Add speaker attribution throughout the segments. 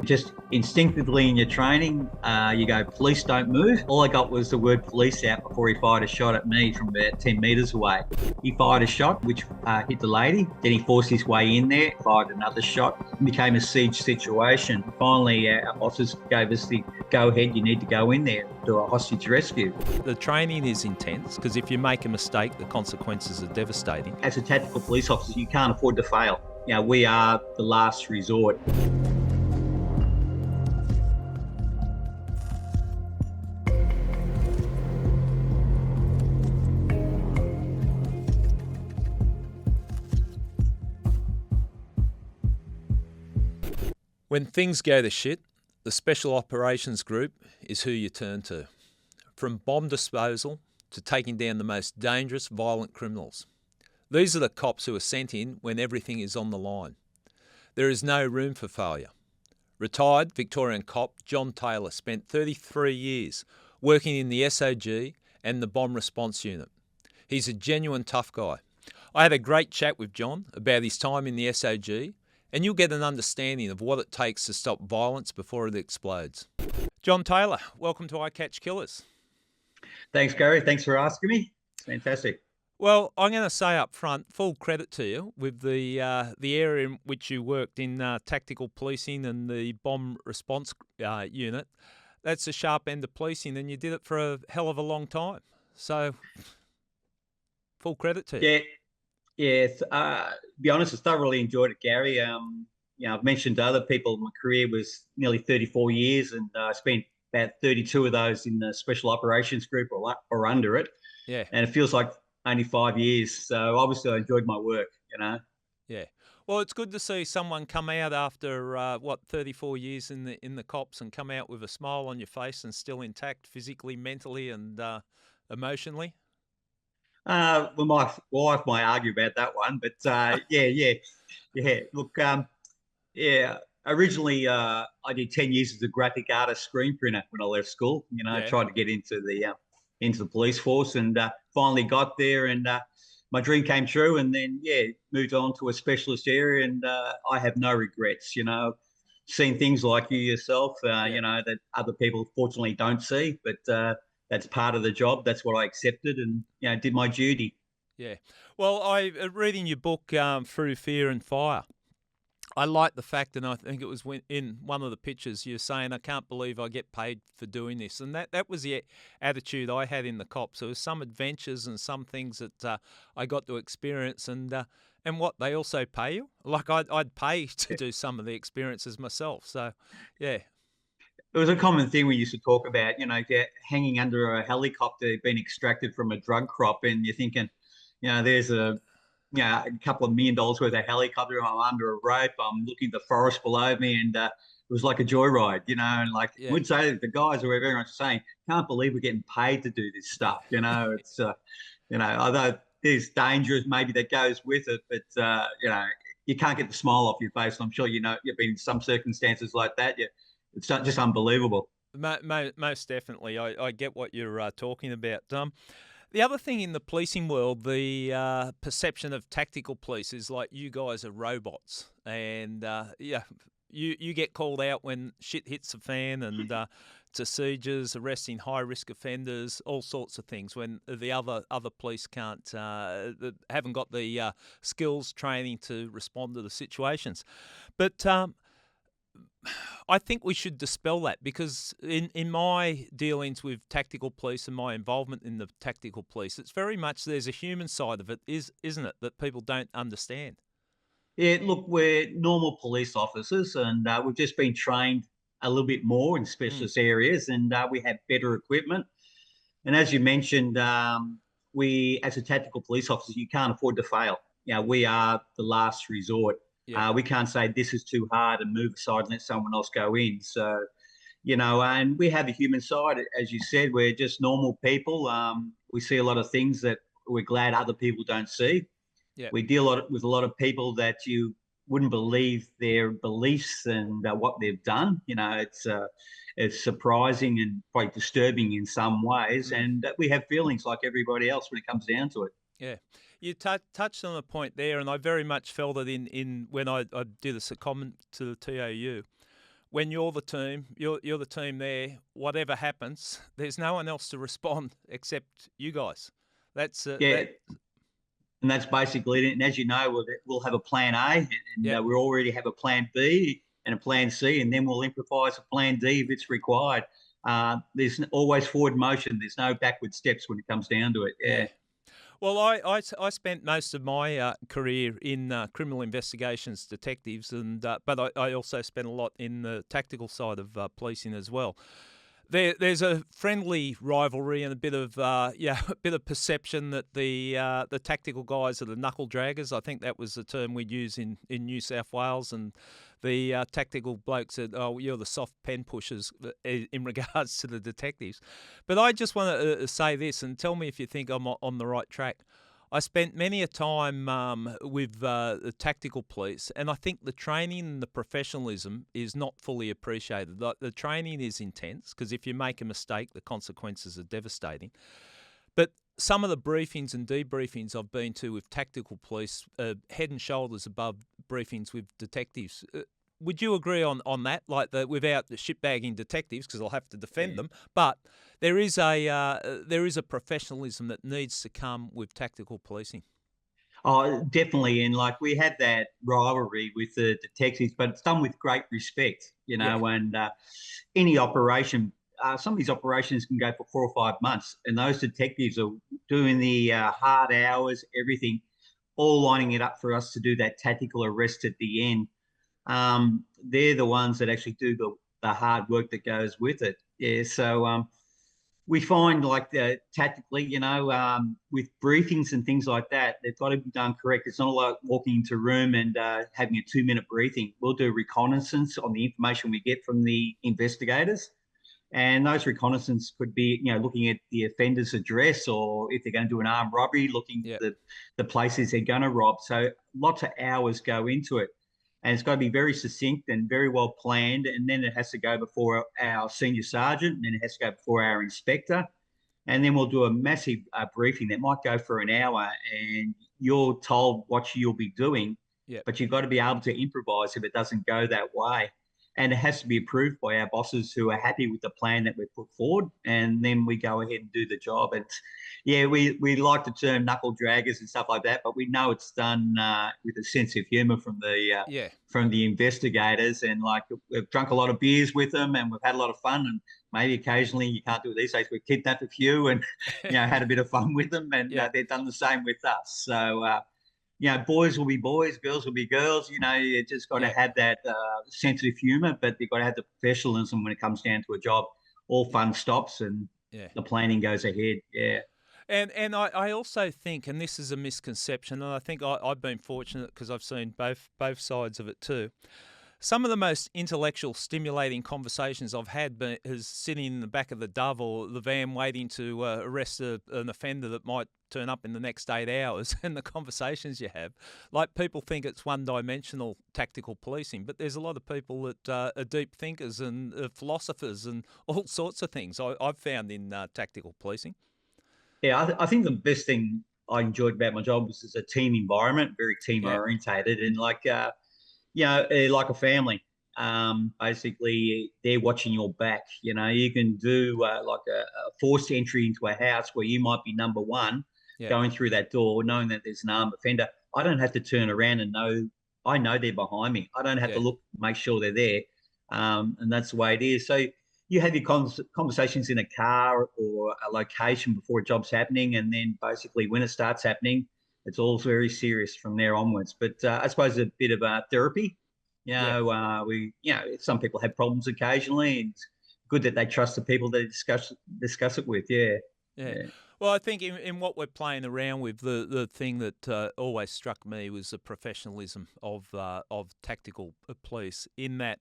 Speaker 1: just instinctively in your training, you go, police don't move. All I got was the word police out before he fired a shot at me from about 10 metres away. He fired a shot which hit the lady. Then he forced his way in there, fired another shot. It became a siege situation. Finally, our officers gave us the go-ahead, you need to go in there and do a hostage rescue.
Speaker 2: The training is intense because if you make a mistake, the consequences are devastating.
Speaker 1: As a tactical police officer, you can't afford to fail. We are the last resort.
Speaker 2: When things go to shit, the Special Operations Group is who you turn to. From bomb disposal to taking down the most dangerous, violent criminals. These are the cops who are sent in when everything is on the line. There is no room for failure. Retired Victorian cop John Taylor spent 33 years working in the SOG and the Bomb Response Unit. He's a genuine tough guy. I had a great chat with John about his time in the SOG, and you'll get an understanding of what it takes to stop violence before it explodes. John Taylor, welcome to I Catch Killers.
Speaker 1: Thanks, Gary. Thanks for asking me. It's fantastic.
Speaker 2: Well, I'm going to say up front, full credit to you with the area in which you worked in tactical policing and the bomb response unit. That's a sharp end of policing, and you did it for a hell of a long time. So, full credit to you.
Speaker 1: Yeah. Yes, to be honest, I thoroughly enjoyed it, Gary. I've mentioned to other people my career was nearly 34 years, and I spent about 32 of those in the Special Operations Group or under it.
Speaker 2: Yeah.
Speaker 1: And it feels like only 5 years. So obviously I enjoyed my work,
Speaker 2: Yeah. Well, it's good to see someone come out after 34 years in the cops and come out with a smile on your face and still intact physically, mentally, and emotionally.
Speaker 1: Well, my wife might argue about that one, but yeah. Look, Originally, I did 10 years as a graphic artist screen printer when I left school. Tried to get into the police force, and finally got there, and my dream came true. And then moved on to a specialist area, and I have no regrets. Seen things like you yourself, that other people fortunately don't see, but. That's part of the job. That's what I accepted, and did my duty.
Speaker 2: Yeah. Well, reading your book Through Fear and Fire, I like the fact, and I think it was in one of the pictures you're saying, I can't believe I get paid for doing this, and that was the attitude I had in the cops. There was some adventures and some things that I got to experience, and what they also pay you. Like I'd pay to do some of the experiences myself. So, yeah.
Speaker 1: It was a common thing we used to talk about, if you're hanging under a helicopter being extracted from a drug crop, and you're thinking, there's a couple of $1 million worth of helicopter, I'm under a rope, I'm looking at the forest below me, and it was like a joyride, and we'd say to the guys or everyone's saying, can't believe we're getting paid to do this stuff, it's, although there's dangers maybe that goes with it, but, you can't get the smile off your face. And I'm sure, you've been in some circumstances like that. It's just unbelievable.
Speaker 2: Most definitely. I get what you're talking about. The other thing in the policing world, the perception of tactical police is like you guys are robots. And, you get called out when shit hits the fan, and to sieges, arresting high-risk offenders, all sorts of things, when the other police haven't got the skills, training to respond to the situations. But I think we should dispel that, because in my dealings with tactical police and my involvement in the tactical police, it's very much there's a human side of it, isn't it, that people don't understand?
Speaker 1: Yeah, look, we're normal police officers, and we've just been trained a little bit more in specialist areas, and we have better equipment. And as you mentioned, we, as a tactical police officer, you can't afford to fail. We are the last resort.
Speaker 2: Yeah.
Speaker 1: We can't say this is too hard and move aside and let someone else go in. So, and we have a human side. As you said, we're just normal people. We see a lot of things that we're glad other people don't see.
Speaker 2: Yeah.
Speaker 1: We deal with a lot of people that you wouldn't believe their beliefs and what they've done. It's surprising and quite disturbing in some ways. And we have feelings like everybody else when it comes down to it.
Speaker 2: Yeah. You touched on a point there, and I very much felt it in when I did a comment to the TAU. when you're the team there. Whatever happens, there's no one else to respond except you guys. That's
Speaker 1: Yeah,
Speaker 2: that.
Speaker 1: and that's basically it. And as you know, we'll have a plan A, and
Speaker 2: Yep.
Speaker 1: we already have a plan B and a plan C, and then we'll improvise a plan D if it's required. There's always forward motion. There's no backward steps when it comes down to it.
Speaker 2: Yeah.
Speaker 1: Yeah.
Speaker 2: Well, I spent most of my career in criminal investigations detectives, and but I also spent a lot in the tactical side of policing as well. There's a friendly rivalry and a bit of a bit of perception that the tactical guys are the knuckle draggers. I think that was the term we'd use in New South Wales, and the tactical blokes said, "Oh, you're the soft pen pushers," in regards to the detectives. But I just want to say this, and tell me if you think I'm on the right track. I spent many a time with the tactical police, and I think the training and the professionalism is not fully appreciated. Like, the training is intense because if you make a mistake, the consequences are devastating. But some of the briefings and debriefings I've been to with tactical police are head and shoulders above briefings with detectives. Would you agree on that? Like, without the shitbagging detectives, because I'll have to defend them, but there is a professionalism that needs to come with tactical policing.
Speaker 1: Oh, definitely. And like we had that rivalry with the detectives, but it's done with great respect,
Speaker 2: Yeah,
Speaker 1: and any operation, some of these operations can go for 4 or 5 months, and those detectives are doing the hard hours, everything, all lining it up for us to do that tactical arrest at the end. They're the ones that actually do the hard work that goes with it. Yeah. So we find like tactically, with briefings and things like that, they've got to be done correct. It's not like walking into a room and having a 2 minute briefing. We'll do reconnaissance on the information we get from the investigators. And those reconnaissance could be, looking at the offender's address, or if they're going to do an armed robbery, looking
Speaker 2: yeah,
Speaker 1: at the places they're going to rob. So lots of hours go into it. And it's got to be very succinct and very well planned. And then it has to go before our senior sergeant, and then it has to go before our inspector. And then we'll do a massive briefing that might go for an hour, and you're told what you'll be doing,
Speaker 2: yeah,
Speaker 1: but you've got to be able to improvise if it doesn't go that way. And it has to be approved by our bosses who are happy with the plan that we've put forward. And then we go ahead and do the job. And yeah, we like the term knuckle draggers and stuff like that, but we know it's done with a sense of humour
Speaker 2: yeah,
Speaker 1: from the investigators. And like we've drunk a lot of beers with them, and we've had a lot of fun. And maybe occasionally, you can't do it these days, we've kidnapped a few and had a bit of fun with them, and
Speaker 2: yeah,
Speaker 1: they've done the same with us. So boys will be boys, girls will be girls. You just got to
Speaker 2: yeah,
Speaker 1: have that sense of humour, but you've got to have the professionalism when it comes down to a job. All fun stops and
Speaker 2: yeah.
Speaker 1: the planning goes ahead. Yeah.
Speaker 2: And I also think, and this is a misconception, and I think I've been fortunate because I've seen both sides of it too. Some of the most intellectual, stimulating conversations I've had is sitting in the back of the Dove or the van waiting to arrest an offender that might turn up in the next 8 hours, and the conversations you have. Like, people think it's one-dimensional tactical policing, but there's a lot of people that are deep thinkers and philosophers and all sorts of things I've found in tactical policing.
Speaker 1: Yeah, I think the best thing I enjoyed about my job was it's a team environment, very team
Speaker 2: Yeah,
Speaker 1: orientated, and like a family. Basically, they're watching your back. You can do like a forced entry into a house where you might be number one,
Speaker 2: yeah,
Speaker 1: going through that door, knowing that there's an armed offender. I don't have to turn around and I know they're behind me. I don't have to
Speaker 2: yeah,
Speaker 1: look, make sure they're there. And that's the way it is. So you have your conversations in a car or a location before a job's happening. And then basically when it starts happening, it's all very serious from there onwards. But I suppose a bit of therapy.
Speaker 2: yeah.
Speaker 1: Some people have problems occasionally, and it's good that they trust the people they discuss it with. Yeah,
Speaker 2: Yeah.
Speaker 1: yeah,
Speaker 2: Well, I think in what we're playing around with, the thing that always struck me was the professionalism of tactical police. In that,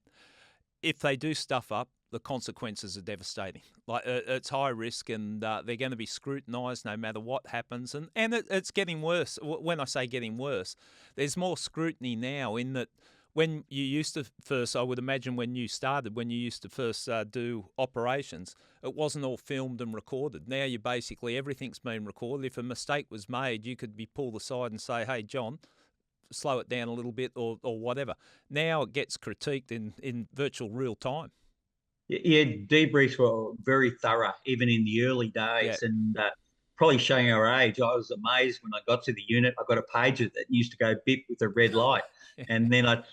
Speaker 2: if they do stuff up, the consequences are devastating. Like, it's high risk, and they're going to be scrutinised no matter what happens. And it's getting worse. When I say getting worse, there's more scrutiny now. In that, when you used to first, I would imagine when you started, when you used to first do operations, it wasn't all filmed and recorded. Now you basically, everything's been recorded. If a mistake was made, you could be pulled aside and say, "Hey, John, slow it down a little bit or whatever. Now it gets critiqued in virtual real time.
Speaker 1: Yeah, debriefs were very thorough, even in the early
Speaker 2: Yeah.
Speaker 1: days, and probably showing our age. I was amazed when I got to the unit. I got a pager that used to go beep with a red light, and then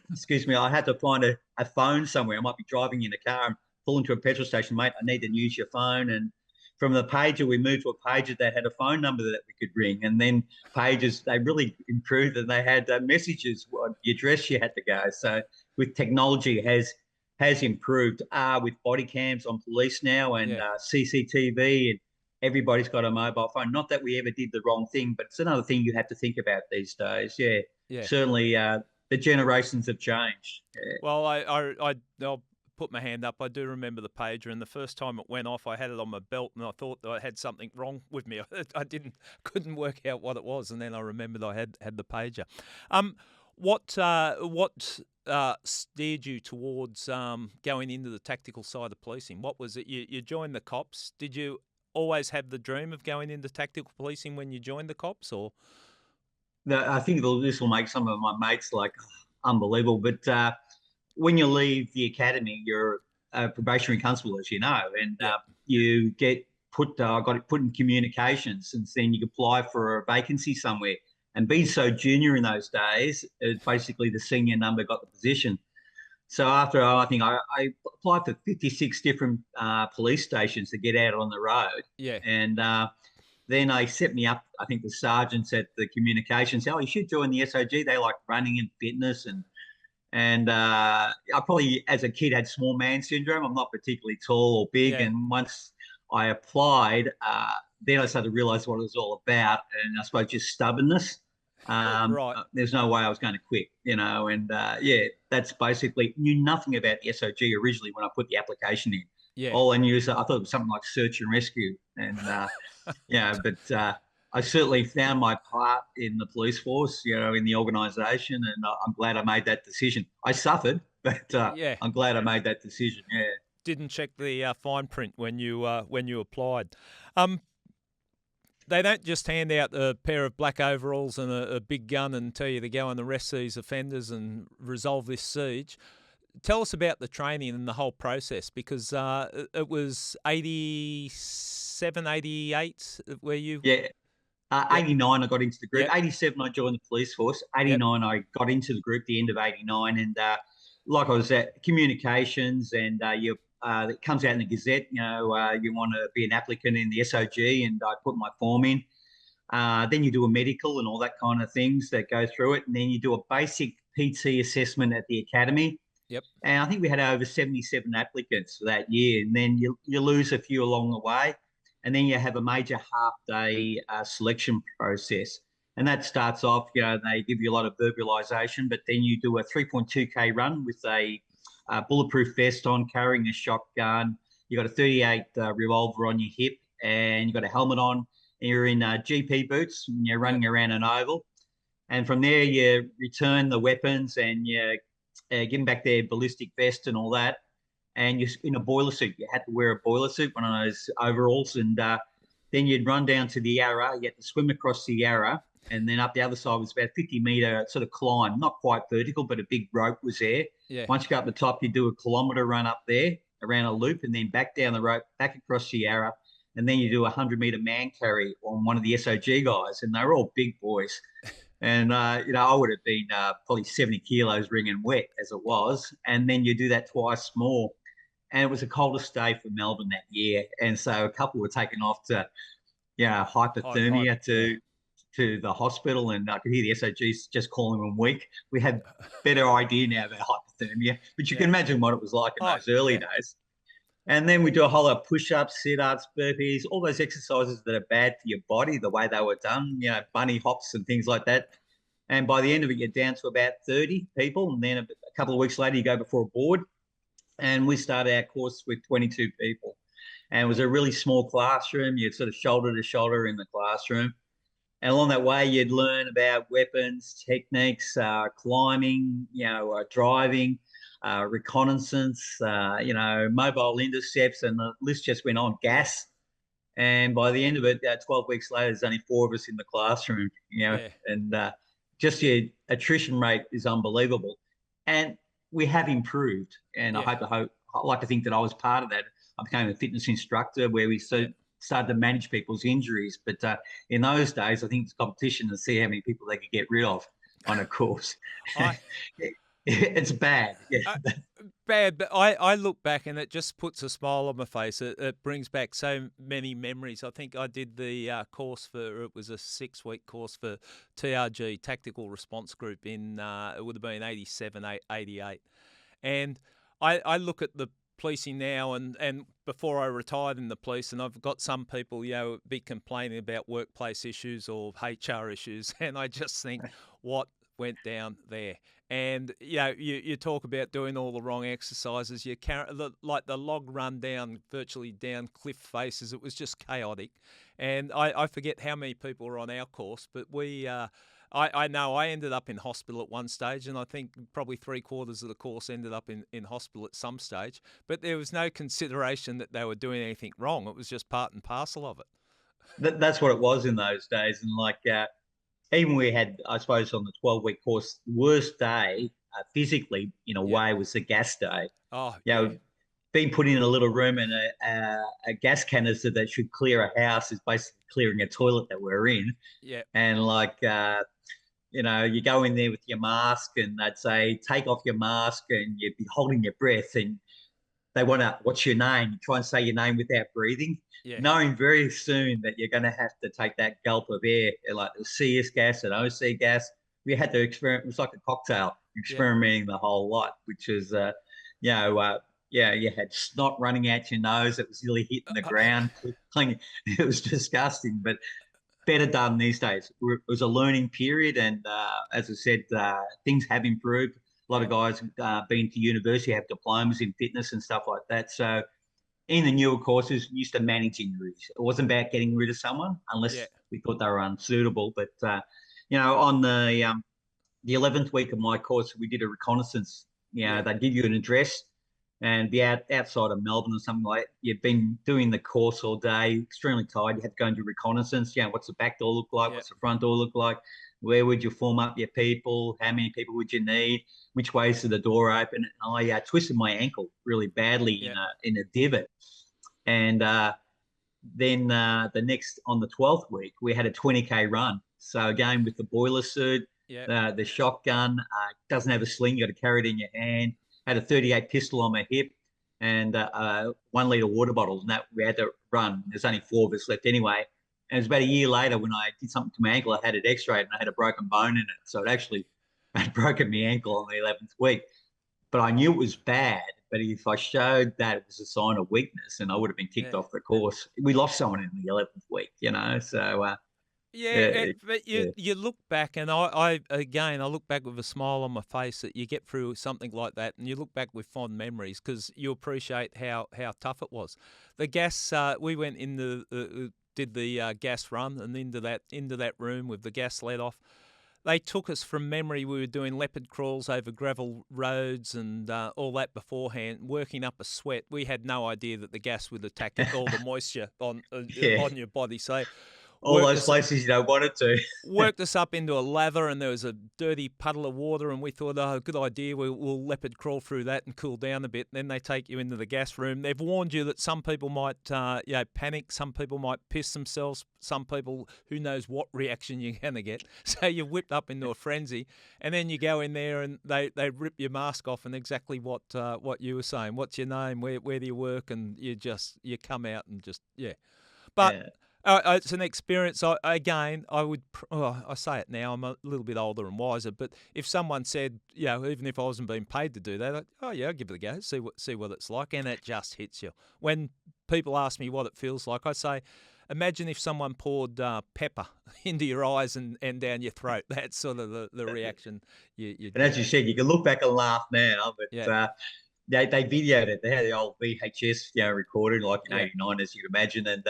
Speaker 1: excuse me, I had to find a phone somewhere. I might be driving in a car and pull into a petrol station, mate. I need to use your phone, and from the pager we moved to a pager that had a phone number that we could ring, and then pages they really improved, and they had messages, what the address you had to go. So with technology has improved with body cams on police now and
Speaker 2: Yeah.
Speaker 1: CCTV, and everybody's got a mobile phone. Not that we ever did the wrong thing, but it's another thing you have to think about these days. Yeah,
Speaker 2: Yeah.
Speaker 1: certainly the generations have changed. Yeah.
Speaker 2: Well, I'll put my hand up. I do remember the pager, and the first time it went off, I had it on my belt, and I thought that I had something wrong with me. I couldn't work out what it was, and then I remembered I had the pager. What steered you towards going into the tactical side of policing? What was it? You joined the cops. Did you always have the dream of going into tactical policing when you joined the cops, or?
Speaker 1: I think this will make some of my mates like unbelievable, but when you leave the academy, you're a probationary constable, as you know, and
Speaker 2: Yeah.
Speaker 1: you get got it put in communications, and then you apply for a vacancy somewhere. And being so junior in those days, basically the senior number got the position. So after I think I applied for 56 different police stations to get out on the road,
Speaker 2: Yeah.
Speaker 1: and then they set me up. I think the sergeants at the communications said, "Oh, you should join the SOG. They like running and fitness and I probably, as a kid, had small man syndrome. I'm not particularly tall or big.
Speaker 2: Yeah.
Speaker 1: And once I applied, then I started to realize what it was all about. And I suppose just stubbornness.
Speaker 2: Right.
Speaker 1: There's no way I was going to quit, you know. And yeah, that's basically knew nothing about the SOG originally when I put the application in.
Speaker 2: Yeah.
Speaker 1: All I knew is I thought it was something like search and rescue. And yeah, but I certainly found my part in the police force, you know, in the organisation, and I'm glad I made that decision. I suffered, but
Speaker 2: Yeah.
Speaker 1: I'm glad I made that decision. Yeah.
Speaker 2: Didn't check the fine print when you applied. They don't just hand out a pair of black overalls and a big gun and tell you to go and arrest these offenders and resolve this siege. Tell us about the training and the whole process, because it was 87, 88 where you...
Speaker 1: Yeah.
Speaker 2: Yep.
Speaker 1: 89, I got into the group.
Speaker 2: Yep.
Speaker 1: 87, I joined the police force.
Speaker 2: Yep.
Speaker 1: 89, I got into the group, the end of 89. And like I was at communications, and it comes out in the Gazette, you know, you want to be an applicant in the SOG, and I put my form in. Then you do a medical and all that kind of things that go through it. And then you do a basic PT assessment at the academy.
Speaker 2: Yep.
Speaker 1: And I think we had over 77 applicants for that year. And then you lose a few along the way. And then you have a major half-day selection process. And that starts off, you know, they give you a lot of verbalization, but then you do a 3.2K run with a bulletproof vest on, carrying a shotgun. You got a 38 revolver on your hip, and you got a helmet on, and you're in GP boots, and you're running around an oval. And from there, you return the weapons, and you give them back their ballistic vest and all that. And you're in a boiler suit. You had to wear a boiler suit, one of those overalls, and then you'd run down to the Yarra. You had to swim across the Yarra, and then up the other side was about 50-metre sort of climb, not quite vertical, but a big rope was there.
Speaker 2: Yeah.
Speaker 1: Once you go up the top, you do a kilometre run up there around a loop, and then back down the rope, back across the Yarra, and then you do a 100-metre man carry on one of the SOG guys, and they were all big boys. And, you know, I would have been probably 70 kilos wringing wet as it was. And then you do that twice more. And it was the coldest day for Melbourne that year. And so a couple were taken off to, you know, hypothermia to the hospital. And I could hear the SOGs just calling them weak. We have better idea now about hypothermia. But you can imagine what it was like in those early days. And then we do a whole lot of push-ups, sit-ups, burpees, all those exercises that are bad for your body, the way they were done, you know, bunny hops and things like that. And by the end of it, you're down to about 30 people. And then a couple of weeks later, you go before a board. And we started our course with 22 people. And it was a really small classroom. You'd sort of shoulder to shoulder in the classroom. And along that way, you'd learn about weapons, techniques, climbing, you know, driving, reconnaissance, you know, mobile intercepts, and the list just went on, gas. And by the end of it, 12 weeks later, there's only 4 of us in the classroom, you know, and just your attrition rate is unbelievable. And we have improved. And
Speaker 2: Yeah,
Speaker 1: I like to think that I was part of that. I became a fitness instructor where we
Speaker 2: yeah.
Speaker 1: started to manage people's injuries. But in those days, I think it's competition to see how many people they could get rid of on a course.
Speaker 2: I,
Speaker 1: It's bad. Yeah.
Speaker 2: I bad, but I look back and it just puts a smile on my face. It brings back so many memories. I think I did the course for, it was a 6 week course for TRG, Tactical Response Group, in, it would have been 87, 88. And I look at the policing now, and before I retired in the police, and I've got some people, be complaining about workplace issues or HR issues, and I just think, what went down there? And you talk about doing all the wrong exercises. You like the log run down, virtually down cliff faces. It was just chaotic, and I forget how many people were on our course, but I know I ended up in hospital at one stage, and I think probably 3/4 of the course ended up in hospital at some stage. But there was no consideration that they were doing anything wrong. It was just part and parcel of it.
Speaker 1: That's what it was in those days. And like, even we had, I suppose, on the 12-week course, the worst day physically, in a
Speaker 2: Yeah.
Speaker 1: way, was the gas day.
Speaker 2: Oh,
Speaker 1: You
Speaker 2: yeah.
Speaker 1: know, being put in a little room and a gas canister that should clear a house is basically clearing a toilet that we're in.
Speaker 2: Yeah.
Speaker 1: And like, you go in there with your mask and they'd say, take off your mask, and you'd be holding your breath, and they want to, what's your name? You try and say your name without breathing,
Speaker 2: Yeah.
Speaker 1: knowing very soon that you're going to have to take that gulp of air, like the CS gas and OC gas. We had to experiment. It was like a cocktail,
Speaker 2: Yeah.
Speaker 1: experimenting the whole lot, which is, yeah, you had snot running out your nose that was really hitting the ground. It was disgusting, but better done these days. It was a learning period, and as I said, things have improved. A lot
Speaker 2: Yeah.
Speaker 1: of guys been to university, have diplomas in fitness and stuff like that. So in the newer courses, we used to manage injuries. It wasn't about getting rid of someone
Speaker 2: Yeah.
Speaker 1: unless we thought they were unsuitable. But on the 11th week of my course, we did a reconnaissance.
Speaker 2: Yeah.
Speaker 1: They'd give you an address and be outside of Melbourne or something like that. You've been doing the course all day, extremely tired. You had to go and do reconnaissance. What's the back door look like?
Speaker 2: Yeah.
Speaker 1: What's the front door look like? Where would you form up your people? How many people would you need? Which ways is the door open? And I twisted my ankle really badly
Speaker 2: Yeah.
Speaker 1: in a divot. And then the next, on the 12th week, we had a 20K run. So again, with the boiler suit,
Speaker 2: Yeah.
Speaker 1: the shotgun, doesn't have a sling, you got to carry it in your hand. Had a 38 pistol on my hip and 1 litre water bottle, and that we had to run. There's only 4 of us left anyway. And it was about a year later when I did something to my ankle, I had it x-rayed and I had a broken bone in it. So it actually had broken my ankle on the 11th week. But I knew it was bad. But if I showed that it was a sign of weakness, and I would have been kicked
Speaker 2: Yeah.
Speaker 1: off the course. We lost someone in the 11th week, So yeah,
Speaker 2: But
Speaker 1: yeah,
Speaker 2: you look back, and I look back with a smile on my face that you get through something like that, and you look back with fond memories because you appreciate how tough it was. The gas, we went in did the gas run, and into that room with the gas let off. They took us from memory. We were doing leopard crawls over gravel roads and all that beforehand, working up a sweat. We had no idea that the gas would attack all the moisture on
Speaker 1: yeah.
Speaker 2: on your body. So
Speaker 1: All
Speaker 2: worked
Speaker 1: those
Speaker 2: us
Speaker 1: places you don't want it to.
Speaker 2: worked us up into a lather, and there was a dirty puddle of water, and we thought, oh, good idea, we'll leopard crawl through that and cool down a bit. And then they take you into the gas room. They've warned you that some people might panic, some people might piss themselves, some people, who knows what reaction you're going to get. So you're whipped up into a frenzy, and then you go in there and they rip your mask off, and exactly what you were saying. What's your name? Where do you work? And you come out and just, yeah. But
Speaker 1: Yeah.
Speaker 2: it's an experience. I say it now, I'm a little bit older and wiser, but if someone said, even if I wasn't being paid to do that, I'll give it a go, see what it's like, and it just hits you. When people ask me what it feels like, I say, imagine if someone poured pepper into your eyes and down your throat. That's sort of the reaction you
Speaker 1: And
Speaker 2: get.
Speaker 1: as you said, you can look back and laugh now, but
Speaker 2: Yeah.
Speaker 1: they videoed it. They had the old VHS, recorded like in
Speaker 2: Yeah.
Speaker 1: '89, as you'd imagine. And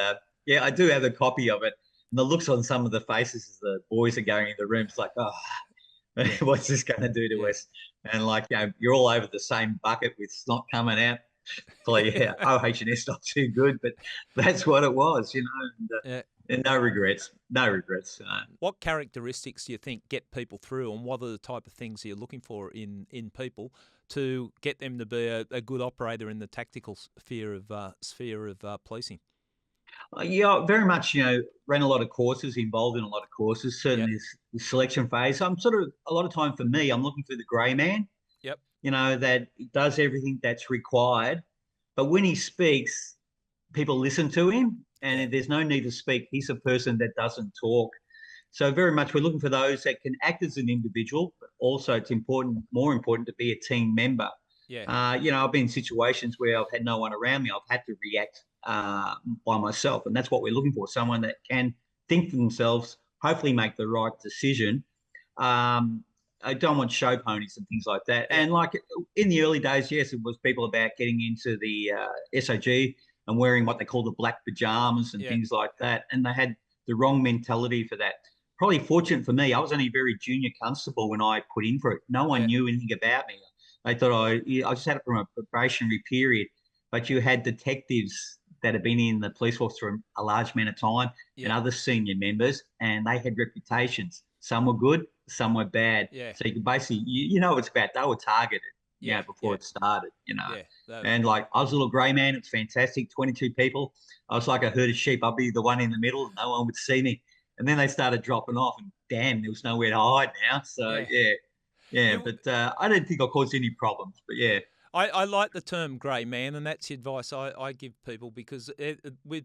Speaker 1: I do have a copy of it. And the looks on some of the faces as the boys are going in the room, it's like, oh,
Speaker 2: Yeah.
Speaker 1: what's this going to do to
Speaker 2: Yeah.
Speaker 1: us? And like, you're all over the same bucket with snot coming out. So yeah, OH&S not too good, but that's what it was. And,
Speaker 2: Yeah.
Speaker 1: And no regrets. No regrets.
Speaker 2: What characteristics do you think get people through, and what are the type of things you're looking for in people to get them to be a good operator in the tactical sphere of policing?
Speaker 1: Yeah, very much, ran a lot of courses, involved in a lot of courses,
Speaker 2: Yep,
Speaker 1: certainly the selection phase. I'm sort of, a lot of time for me, I'm looking for the grey man,
Speaker 2: yep,
Speaker 1: that does everything that's required. But when he speaks, people listen to him,
Speaker 2: yeah,
Speaker 1: and there's no need to speak. He's a person that doesn't talk. So very much we're looking for those that can act as an individual, but also it's important, more important to be a team member.
Speaker 2: yeah,
Speaker 1: I've been in situations where I've had no one around me. I've had to react by myself, and that's what we're looking for: someone that can think for themselves, hopefully make the right decision. I don't want show ponies and things like that.
Speaker 2: yeah,
Speaker 1: And like in the early days, yes, it was people about getting into the SOG and wearing what they call the black pajamas and
Speaker 2: yeah,
Speaker 1: things like that, and they had the wrong mentality for that. Probably fortunate for me, I was only a very junior constable when I put in for it. No one
Speaker 2: yeah,
Speaker 1: knew anything about me. They thought I just had it from a probationary period, but you had detectives that had been in the police force for a large amount of time and
Speaker 2: yeah,
Speaker 1: other senior members, and they had reputations. Some were good, some were bad.
Speaker 2: yeah,
Speaker 1: So you could basically, you know, what it's about. They were targeted,
Speaker 2: yeah,
Speaker 1: before
Speaker 2: yeah,
Speaker 1: it started,
Speaker 2: yeah.
Speaker 1: And like I was a little grey man. It's fantastic. 22 people. I was like a herd of sheep. I'd be the one in the middle, and no one would see me. And then they started dropping off, and damn, there was nowhere to hide now. So
Speaker 2: Yeah.
Speaker 1: yeah, yeah.
Speaker 2: You,
Speaker 1: But I don't think I caused any problems. But yeah,
Speaker 2: I like the term grey man, and that's the advice I give people because with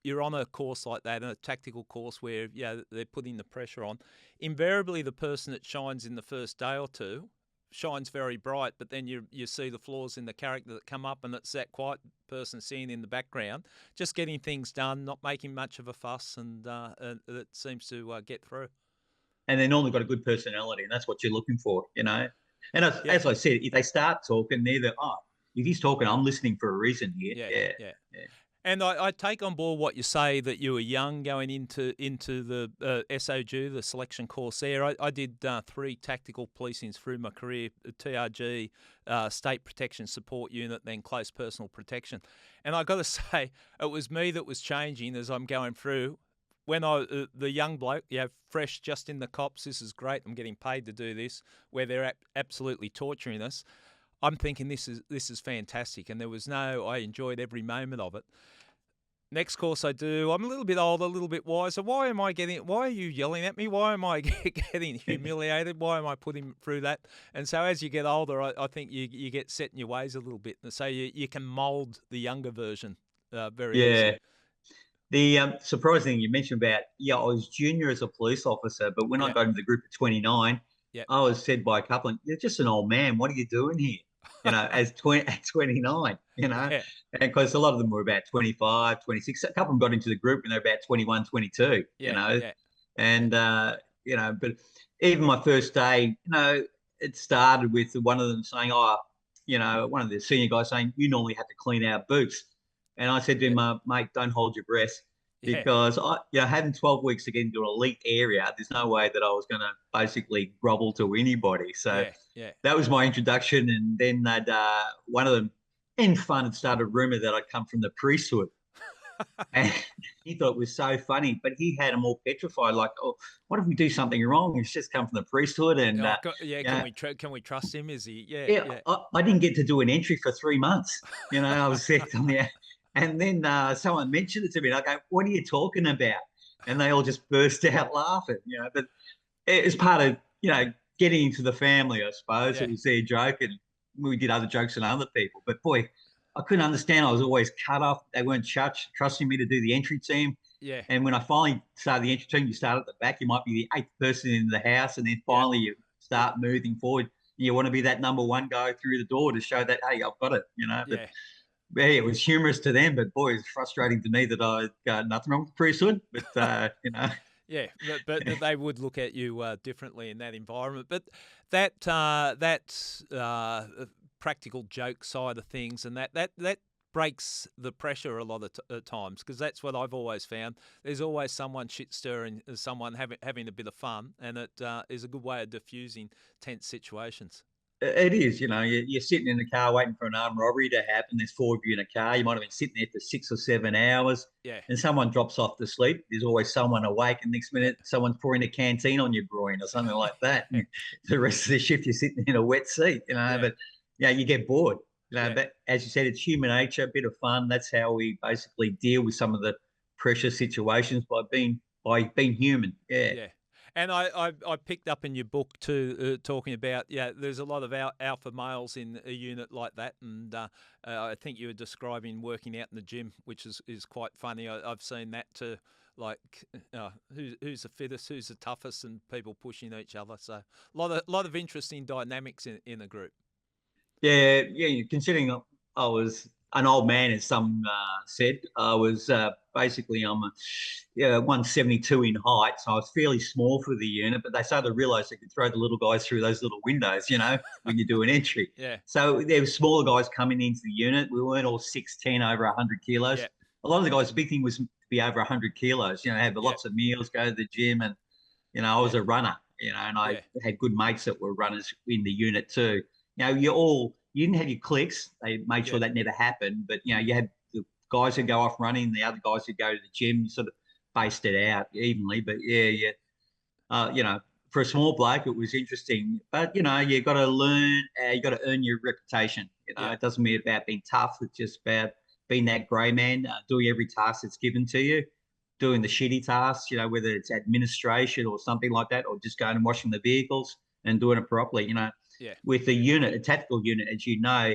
Speaker 2: you're on a course like that, a tactical course where they're putting the pressure on. Invariably, the person that shines in the first day or two shines very bright, but then you see the flaws in the character that come up, and it's that quiet person seen in the background, just getting things done, not making much of a fuss, and it seems to get through.
Speaker 1: and they normally got a good personality, and that's what you're looking for. And
Speaker 2: Yeah,
Speaker 1: as I said, if they start talking, they're the if he's talking, I'm listening for a reason here.
Speaker 2: yeah,
Speaker 1: Yeah,
Speaker 2: yeah.
Speaker 1: yeah.
Speaker 2: And I take on board what you say that you were young going into the SOG, the selection course there. I did 3 tactical policings through my career: TRG, State Protection Support Unit, then Close Personal Protection. And I got to say, it was me that was changing as I'm going through. When the young bloke, fresh, just in the cops, this is great. I'm getting paid to do this. Where they're absolutely torturing us. I'm thinking this is fantastic, and I enjoyed every moment of it. Next course I do, I'm a little bit older, a little bit wiser. Why are you yelling at me? Why am I getting humiliated? Why am I putting through that? And so as you get older, I think you get set in your ways a little bit. And so you can mould the younger version very easy.
Speaker 1: Yeah. The surprising thing you mentioned about, I was junior as a police officer, but when I
Speaker 2: Yeah,
Speaker 1: got into the group of 29,
Speaker 2: yeah,
Speaker 1: I was said by a couple, you're just an old man. What are you doing here? As 20, at 29,
Speaker 2: yeah,
Speaker 1: and because a lot of them were about 25, 26. A couple of them got into the group when they were about 21, 22,
Speaker 2: yeah, yeah, yeah,
Speaker 1: and, but even my first day, it started with one of them saying, one of the senior guys saying, you normally have to clean our boots. And I said to
Speaker 2: yeah,
Speaker 1: him, mate, don't hold your breath
Speaker 2: yeah,
Speaker 1: because having 12 weeks to get into an elite area, there's no way that I was going to basically grovel to anybody. So
Speaker 2: yeah, yeah,
Speaker 1: that was my introduction. And then one of them, in fun, had started a rumor that I'd come from the priesthood. And he thought it was so funny, but he had them all petrified. Like, oh, what if we do something wrong? He's just come from the priesthood, and
Speaker 2: Oh, yeah.
Speaker 1: yeah,
Speaker 2: Can we trust him? Is he? Yeah,
Speaker 1: yeah.
Speaker 2: yeah,
Speaker 1: I didn't get to do an entry for 3 months. I was sick on the, and then someone mentioned it to me. And I go, "What are you talking about?" And they all just burst out laughing. But it was part of getting into the family. I suppose
Speaker 2: yeah,
Speaker 1: it was their joke, and we did other jokes on other people. But boy, I couldn't understand. I was always cut off. They weren't trusting me to do the entry team.
Speaker 2: yeah,
Speaker 1: And when I finally started the entry team, you start at the back. You might be the eighth person in the house, and then
Speaker 2: yeah.
Speaker 1: finally you start moving forward. You want to be that number one guy through the door to show that, hey, I've got it. But
Speaker 2: Yeah,
Speaker 1: yeah, it was humorous to them, but boy, it's frustrating to me that I got nothing wrong with the priesthood. But
Speaker 2: yeah, but they would look at you differently in that environment. But that practical joke side of things, and that breaks the pressure a lot of times, because that's what I've always found. There's always someone shit stirring, someone having a bit of fun, and it is a good way of diffusing tense situations.
Speaker 1: It is, you're sitting in the car waiting for an armed robbery to happen. There's four of you in a car. You might have been sitting there for 6 or 7 hours,
Speaker 2: Yeah,
Speaker 1: and someone drops off to sleep. There's always someone awake, and next
Speaker 2: yeah,
Speaker 1: minute someone's pouring a canteen on your groin or something like that.
Speaker 2: yeah,
Speaker 1: And the rest of the shift, you're sitting in a wet seat,
Speaker 2: yeah,
Speaker 1: But you get bored,
Speaker 2: yeah.
Speaker 1: But as you said, it's human nature, a bit of fun. That's how we basically deal with some of the pressure situations by being human. Yeah.
Speaker 2: Yeah. And I picked up in your book too, talking about, yeah, there's a lot of alpha males in a unit like that. And I think you were describing working out in the gym, which is quite funny. I've seen that too, like who's the fittest, who's the toughest, and people pushing each other. So a lot of interesting dynamics in the group.
Speaker 1: Yeah, yeah. Considering I was an old man, as some said, I was basically I'm 172 in height, so I was fairly small for the unit. But they started to realise they could throw the little guys through those little windows, when you do an entry.
Speaker 2: Yeah,
Speaker 1: So there were smaller guys coming into the unit. We weren't all 6'10", over 100 kilos.
Speaker 2: yeah,
Speaker 1: A lot of the guys, the big thing was to be over 100 kilos. Have
Speaker 2: yeah,
Speaker 1: lots of meals, go to the gym, and I
Speaker 2: yeah,
Speaker 1: was a runner, and I
Speaker 2: yeah,
Speaker 1: had good mates that were runners in the unit too. You didn't have your cliques. They made sure
Speaker 2: yeah,
Speaker 1: that never happened, but you had the guys who go off running, the other guys who go to the gym. You sort of based it out evenly, but yeah, yeah. For a small bloke, it was interesting, but you got to learn. You got to earn your reputation.
Speaker 2: yeah,
Speaker 1: It doesn't mean about being tough. It's just about being that grey man, doing every task that's given to you, doing the shitty tasks.Hether it's administration or something like that, or just going and washing the vehicles and doing it properly.
Speaker 2: yeah,
Speaker 1: With a tactical unit, as you know,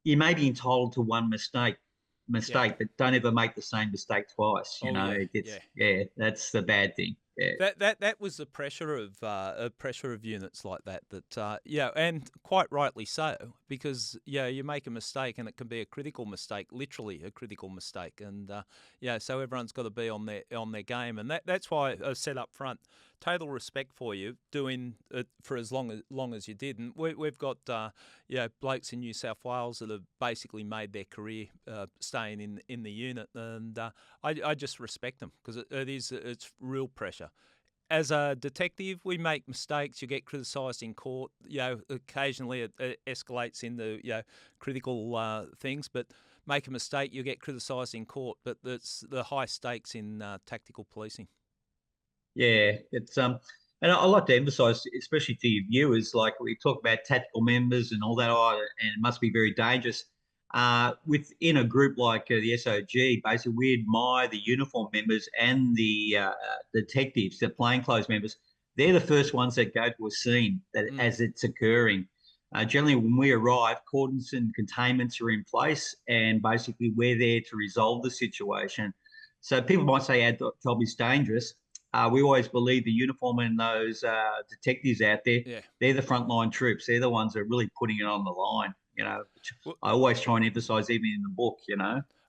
Speaker 1: you may be entitled to one
Speaker 2: yeah.
Speaker 1: but don't ever make the same mistake twice.
Speaker 2: Oh yeah,
Speaker 1: It gets,
Speaker 2: yeah.
Speaker 1: yeah, that's the bad thing. Yeah.
Speaker 2: That was the pressure of units like that. Yeah, and quite rightly so, because yeah, you make a mistake and it can be a critical mistake, literally a critical mistake, and yeah, so everyone's got to be on their game, and that's why I said up front, total respect for you doing it for as long as you did, and we've got yeah, blokes in New South Wales that have basically made their career staying in the unit, and I just respect them because it's real pressure. As a detective, we make mistakes. You get criticised in court. Occasionally it escalates into critical things. But make a mistake, you get criticised in court. But that's the high stakes in tactical policing.
Speaker 1: Yeah, and I like to emphasise, especially to your viewers, like we talk about tactical members and all that, and it must be very dangerous. Within a group like the SOG, basically, we admire the uniform members and the detectives, the plainclothes members. They're the first ones that go to a scene
Speaker 2: Mm,
Speaker 1: as it's occurring. Generally, when we arrive, cordons and containments are in place, and basically, we're there to resolve the situation. So people might say our job is dangerous. We always believe the uniform and those detectives out there,
Speaker 2: yeah.
Speaker 1: they're the frontline troops. They're the ones that are really putting it on the line, which
Speaker 2: Well,
Speaker 1: I always try and emphasize even in the book.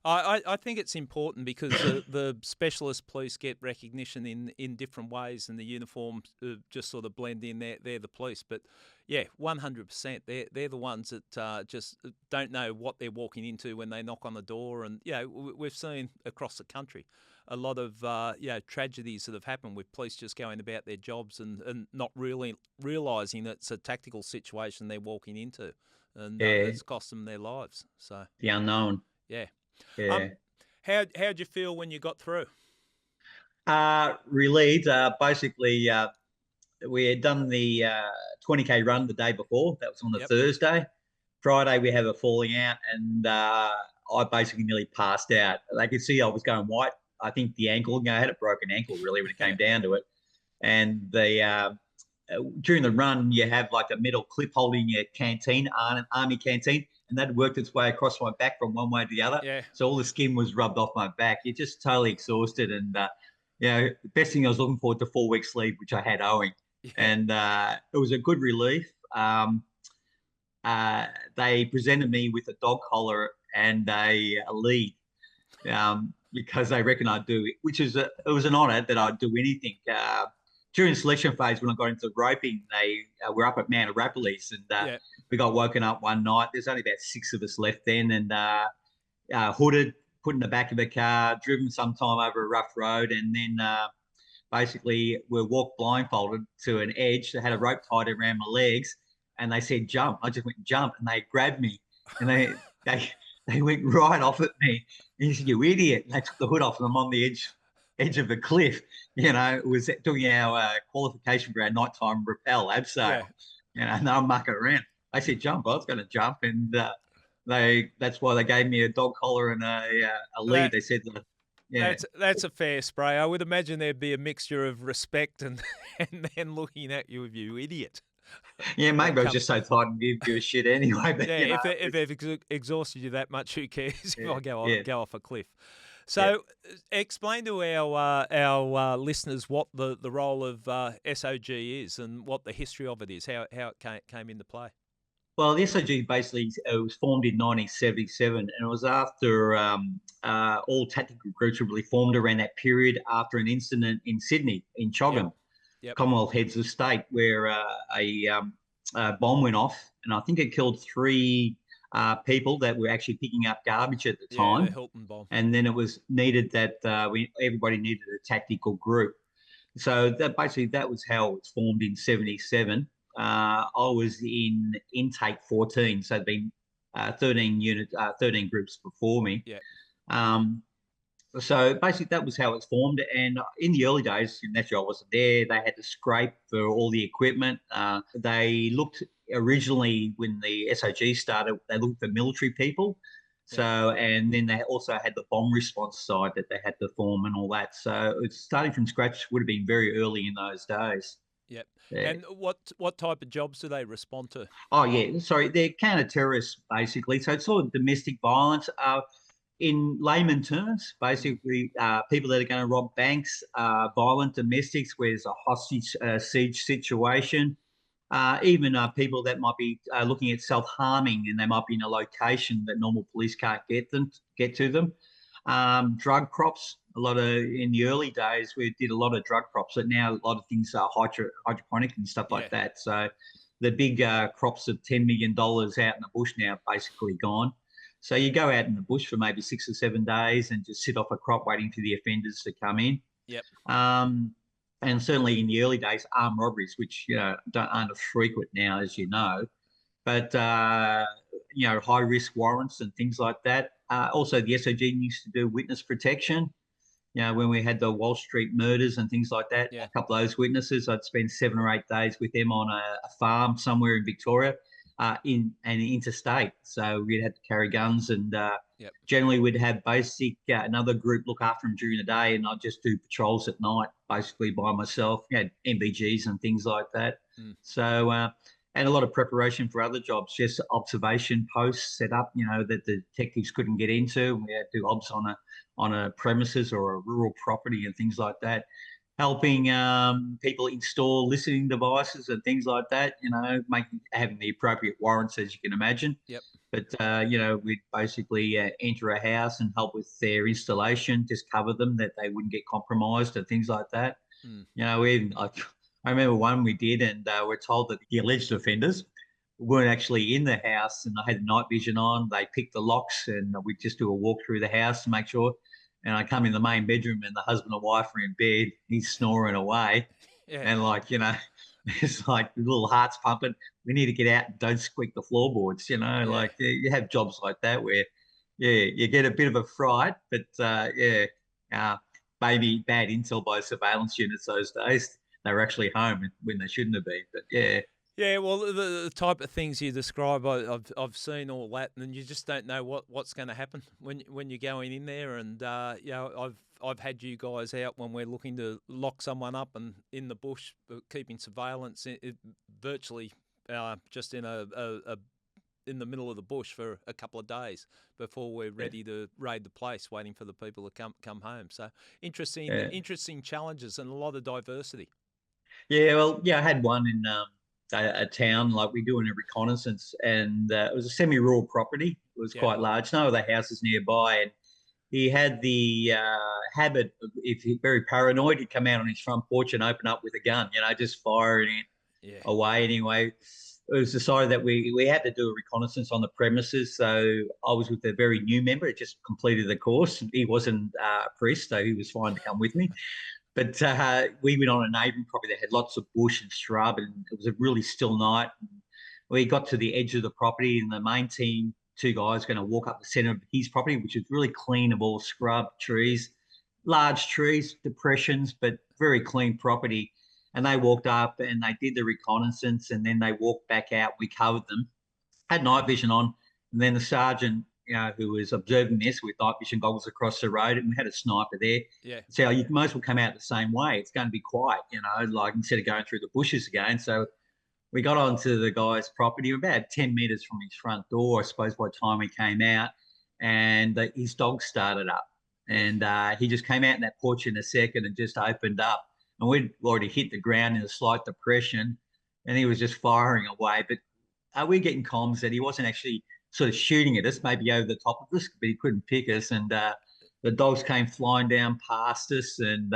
Speaker 2: I think it's important because the specialist police get recognition in different ways, and the uniforms just sort of blend in. They're the police, but yeah, 100%. They're the ones that just don't know what they're walking into when they knock on the door, and we've seen across the country a lot of tragedies that have happened with police just going about their jobs and not really realising it's a tactical situation they're walking into, and
Speaker 1: Yeah,
Speaker 2: it's cost them their lives. So
Speaker 1: the unknown.
Speaker 2: yeah. Um,
Speaker 1: Yeah.
Speaker 2: how'd you feel when you got through?
Speaker 1: Relieved. Basically, we had done the 20K run the day before. That was on the
Speaker 2: Yep.
Speaker 1: Thursday. Friday, we have a falling out, and I basically nearly passed out. They could see I was going white. I think the ankle, I had a broken ankle really when it came down to it. And during the run, you have like a metal clip holding your canteen, army canteen, and that worked its way across my back from one way to the other.
Speaker 2: Yeah.
Speaker 1: So all the skin was rubbed off my back. You're just totally exhausted. And, the best thing I was looking forward to 4 weeks leave, which I had owing.
Speaker 2: Yeah.
Speaker 1: And it was a good relief. They presented me with a dog collar and a lead because they reckon I'd do it, it was an honour that I'd do anything. During the selection phase, when I got into roping, they were up at Mount Arapiles, and
Speaker 2: Yeah.
Speaker 1: we got woken up one night. There's only about six of us left then, and hooded, put in the back of a car, driven sometime over a rough road, and then basically we walked blindfolded to an edge that had a rope tied around my legs. and they said jump. I just went jump, and they grabbed me, and they went right off at me. And he said, "You idiot!" And they took the hood off, and I'm on the edge of a cliff. It was doing our qualification for our nighttime rappel abseil.
Speaker 2: Yeah.
Speaker 1: And I'm mucking around. They said jump. I was going to jump, and that's why they gave me a dog collar and a lead.
Speaker 2: That
Speaker 1: They said, yeah,
Speaker 2: that's a fair spray. I would imagine there'd be a mixture of respect and and then looking at you, you idiot.
Speaker 1: yeah,
Speaker 2: When it
Speaker 1: maybe I was
Speaker 2: comes,
Speaker 1: just so tired and give a shit anyway. But
Speaker 2: yeah, if they've exhausted you that much, who cares if
Speaker 1: yeah,
Speaker 2: I
Speaker 1: yeah,
Speaker 2: go off a cliff?
Speaker 1: yeah.
Speaker 2: So, explain to our listeners what the role of SOG is and what the history of it is, how it came into play.
Speaker 1: Well, the SOG basically was formed in 1977, and it was after all tactical groups were really formed around that period after an incident in Sydney, in
Speaker 2: Yep,
Speaker 1: Choggum,
Speaker 2: yep,
Speaker 1: Commonwealth Heads of State, where a bomb went off, and I think it killed three people that were actually picking up garbage at the
Speaker 2: yeah, the
Speaker 1: time.
Speaker 2: Hilton bomb.
Speaker 1: And then it was needed that everybody needed a tactical group. So that was how it was formed in '77. I was in intake 14, so there'd been 13 groups before me.
Speaker 2: Yeah,
Speaker 1: Um, so basically, that was how it's formed. And in the early days, naturally, I wasn't there. They had to scrape for all the equipment. They looked originally when the SOG started, they looked for military people.
Speaker 2: yeah,
Speaker 1: So, and then they also had the bomb response side that they had to form and all that. So, it's starting from scratch would have been very early in those days.
Speaker 2: yep.
Speaker 1: Yeah.
Speaker 2: And what type of jobs do they respond to?
Speaker 1: Oh, yeah. Sorry, they're counter-terrorists basically. So it's sort of domestic violence. In layman terms,
Speaker 2: Mm,
Speaker 1: basically, people that are going to rob banks, violent domestics where there's a hostage siege situation, even people that might be looking at self-harming and they might be in a location that normal police can't get to them. Drug crops. A lot of in the early days we did a lot of drug crops, but now a lot of things are hydroponic and stuff
Speaker 2: yeah,
Speaker 1: like that. So the big crops of $10 million out in the bush now are basically gone. So you go out in the bush for maybe 6 or 7 days and just sit off a crop waiting for the offenders to come in.
Speaker 2: yep,
Speaker 1: Um, and certainly in the early days, armed robberies, which aren't as frequent now, as you know, but high risk warrants and things like that. Also, the SOG used to do witness protection. When we had the Wall Street murders and things like that,
Speaker 2: yeah,
Speaker 1: a couple of those witnesses, I'd spend 7 or 8 days with them on a farm somewhere in Victoria, in and interstate. So we'd have to carry guns, and
Speaker 2: yep.
Speaker 1: generally we'd have another group look after them during the day, and I'd just do patrols at night, basically by myself. MBGs and things like that.
Speaker 2: Mm,
Speaker 1: So. And a lot of preparation for other jobs, just observation posts set up, that the detectives couldn't get into. We had to do obs on a premises or a rural property and things like that, helping people install listening devices and things like that, having the appropriate warrants, as you can imagine.
Speaker 2: yep,
Speaker 1: But, we'd basically enter a house and help with their installation, just cover them that they wouldn't get compromised and things like that.
Speaker 2: mm,
Speaker 1: I remember one we did, and we're told that the alleged offenders weren't actually in the house, and I had night vision on. They picked the locks, and we just do a walk through the house to make sure. And I come in the main bedroom, and the husband and wife are in bed. He's snoring away,
Speaker 2: yeah,
Speaker 1: and it's like little hearts pumping. We need to get out and don't squeak the floorboards.
Speaker 2: yeah.
Speaker 1: You have jobs like that where, yeah, you get a bit of a fright, but uh, maybe bad intel by surveillance units those days. They were actually home when they shouldn't have been. But yeah,
Speaker 2: Yeah, well, the type of things you describe, I've seen all that, and you just don't know what's going to happen when you're going in there. And I've had you guys out when we're looking to lock someone up and in the bush, keeping surveillance, virtually just in in the middle of the bush for a couple of days before we're
Speaker 1: yeah,
Speaker 2: ready to raid the place, waiting for the people to come home. So
Speaker 1: yeah.
Speaker 2: interesting challenges and a lot of diversity.
Speaker 1: Yeah, well, yeah, I had one in a town, like we do in a reconnaissance, and it was a semi-rural property. It was
Speaker 2: Yeah,
Speaker 1: quite large, no other houses nearby, and he had the habit of, if he's very paranoid, he'd come out on his front porch and open up with a gun, just firing it
Speaker 2: yeah,
Speaker 1: away. Anyway, it was decided that we had to do a reconnaissance on the premises. So I was with a very new member. It just completed the course. He wasn't a priest, so he was fine to come with me. But we went on a neighbouring property that had lots of bush and shrub, and it was a really still night. We got to the edge of the property, and the main team, two guys, going to walk up the center of his property, which is really clean of all scrub, trees, large trees, depressions, but very clean property. And they walked up and they did the reconnaissance, and then they walked back out. We covered them, had night vision on, and then the sergeant, who was observing this with night vision goggles across the road, and we had a sniper there.
Speaker 2: Yeah.
Speaker 1: So you might as well come out the same way. It's going to be quiet, like instead of going through the bushes again. So we got onto the guy's property about 10 meters from his front door, I suppose, by the time we came out, and his dog started up. And he just came out in that porch in a second and just opened up. And we'd already hit the ground in a slight depression, and he was just firing away. But we're getting comms that he wasn't actually sort of shooting at us, maybe over the top of us, but he couldn't pick us. And the dogs came flying down past us, and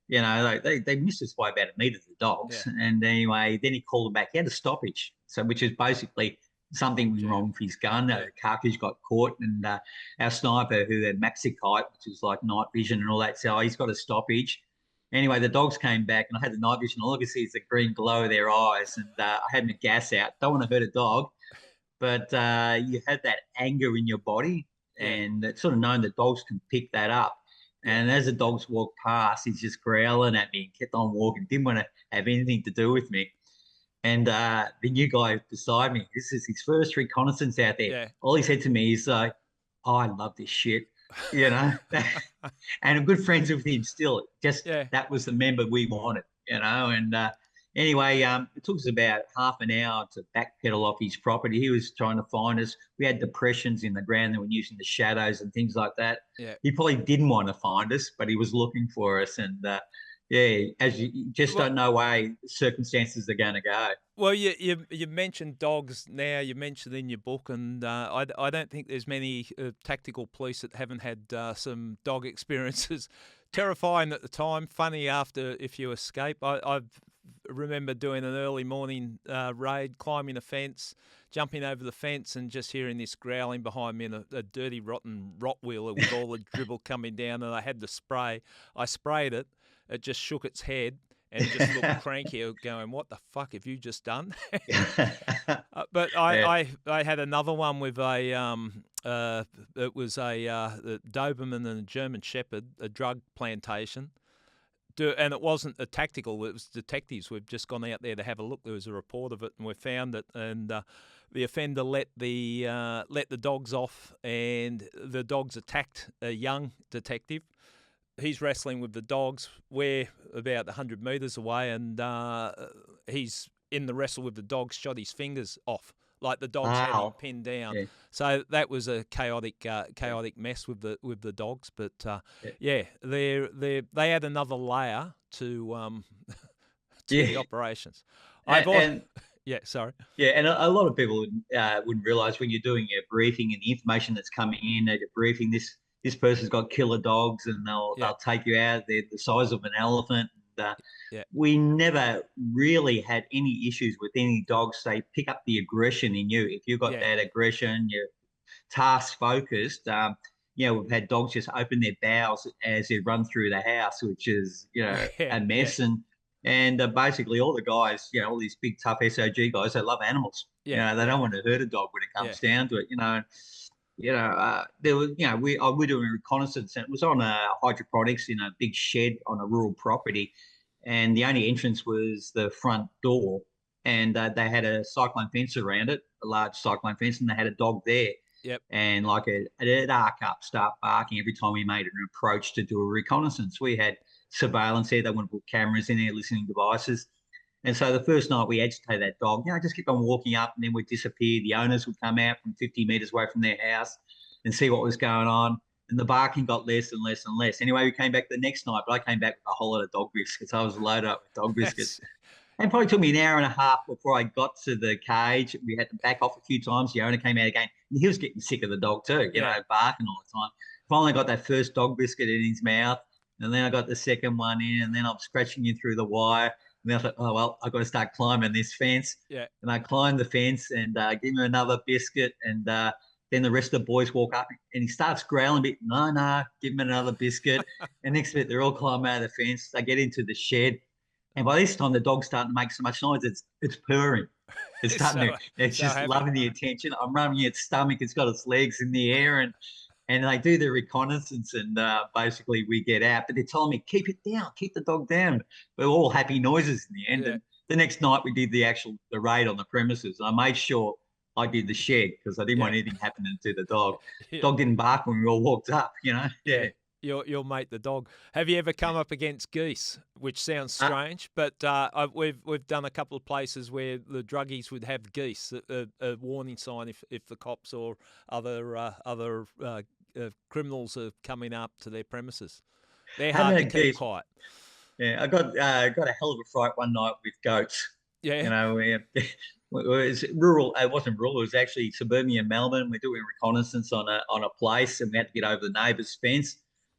Speaker 1: they missed us by about a metre, the dogs.
Speaker 2: Yeah.
Speaker 1: And anyway, then he called them back. He had a stoppage, so which is basically something went wrong with his gun.
Speaker 2: Yeah.
Speaker 1: A cartridge got caught, and our sniper, who had maxicite, which is like night vision and all that, so he's got a stoppage. Anyway, the dogs came back, and I had the night vision. All I could see is the green glow of their eyes, and I had my gas out. Don't want to hurt a dog, but you had that anger in your body, and it's sort of known that dogs can pick that up. And as the dogs walked past, he's just growling at me and kept on walking, didn't want to have anything to do with me. And the new guy beside me, this is his first reconnaissance out there.
Speaker 2: Yeah.
Speaker 1: All he said to me is like, "Oh, I love this shit," and I'm good friends with him still. Just that was the member we wanted, And anyway, it took us about half an hour to backpedal off his property. He was trying to find us. We had depressions in the ground that were using the shadows and things like that.
Speaker 2: Yeah.
Speaker 1: He probably didn't want to find us, but he was looking for us. And as you just don't know way circumstances are going to go.
Speaker 2: Well, you mentioned dogs now. You mentioned in your book, and I don't think there's many tactical police that haven't had some dog experiences. Terrifying at the time, funny after if you escape. I remember doing an early morning raid, climbing a fence, jumping over the fence, and just hearing this growling behind me, and a dirty, rotten Rottweiler with all the dribble coming down, and I had the spray. I sprayed it. It just shook its head and just looked cranky, going, "What the fuck have you just done?" But I had another one with it was a Doberman and a German Shepherd, a drug plantation. And it wasn't a tactical, it was detectives. We've just gone out there to have a look. There was a report of it, and we found it. And the offender let the dogs off, and the dogs attacked a young detective. He's wrestling with the dogs. We're about 100 metres away, and he's in the wrestle with the dogs, shot his fingers off, like the dogs had him pinned down. Yeah. So that was a chaotic mess with the dogs. But they add another layer to the operations. Sorry.
Speaker 1: Yeah, and a lot of people wouldn't realise when you're doing a briefing and the information that's coming in at a briefing, this person's got killer dogs, and they'll take you out. They're the size of an elephant. We never really had any issues with any dogs. They pick up the aggression in you. If you've got that aggression, you're task focused. We've had dogs just open their bowels as they run through the house, which is a mess. And basically all the guys, all these big tough SOG guys, they love animals. They don't want to hurt a dog when it comes down to it. There was, we're doing a reconnaissance, and it was on hydroponics in a big shed on a rural property, and the only entrance was the front door, and they had a cyclone fence around it, a large cyclone fence, and they had a dog there.
Speaker 2: Yep.
Speaker 1: And like it'd arc up, start barking every time we made an approach to do a reconnaissance. We had surveillance there. They want to put cameras in there, listening devices. And so the first night we agitated that dog, just keep on walking up, and then we'd disappear. The owners would come out from 50 metres away from their house and see what was going on. And the barking got less and less and less. Anyway, we came back the next night, but I came back with a whole lot of dog biscuits. I was loaded up with dog biscuits. And it probably took me an hour and a half before I got to the cage. We had to back off a few times. The owner came out again, and he was getting sick of the dog too, barking all the time. Finally got that first dog biscuit in his mouth, and then I got the second one in, and then I'm scratching him through the wire. And then I thought, oh, well, I've got to start climbing this fence. Yeah. And I climbed the fence and give him another biscuit. And then the rest of the boys walk up, and he starts growling a bit. No, give him another biscuit. And next bit, they're all climbing out of the fence. They get into the shed. And by this time, the dog's starting to make so much noise, it's purring. It's starting to,
Speaker 2: so
Speaker 1: it's
Speaker 2: so
Speaker 1: just
Speaker 2: happy.
Speaker 1: loving the attention. I'm rubbing its stomach. It's got its legs in the air, and they do their reconnaissance, and basically we get out. But they're telling me, keep it down, keep the dog down. We're all happy noises in the end.
Speaker 2: Yeah,
Speaker 1: And the next night we did the raid on the premises. And I made sure I did the shed because I didn't
Speaker 2: yeah,
Speaker 1: want anything happening to the dog.
Speaker 2: yeah,
Speaker 1: Dog didn't bark when we all walked up, you know?
Speaker 2: yeah.
Speaker 1: Yeah.
Speaker 2: Your mate the dog. Have you ever come up against geese? Which sounds
Speaker 1: Uh,
Speaker 2: strange, but we've done a couple of places where the druggies would have geese, a warning sign if the cops or other criminals are coming up to their premises. They're
Speaker 1: haven't
Speaker 2: hard to
Speaker 1: had
Speaker 2: keep
Speaker 1: geese.
Speaker 2: quiet.
Speaker 1: Yeah, I got a hell of a fright one night with goats. You
Speaker 2: Yeah,
Speaker 1: know, it was rural. It wasn't rural. It was actually suburban Melbourne. We're doing reconnaissance on a place, and we had to get over the neighbour's fence.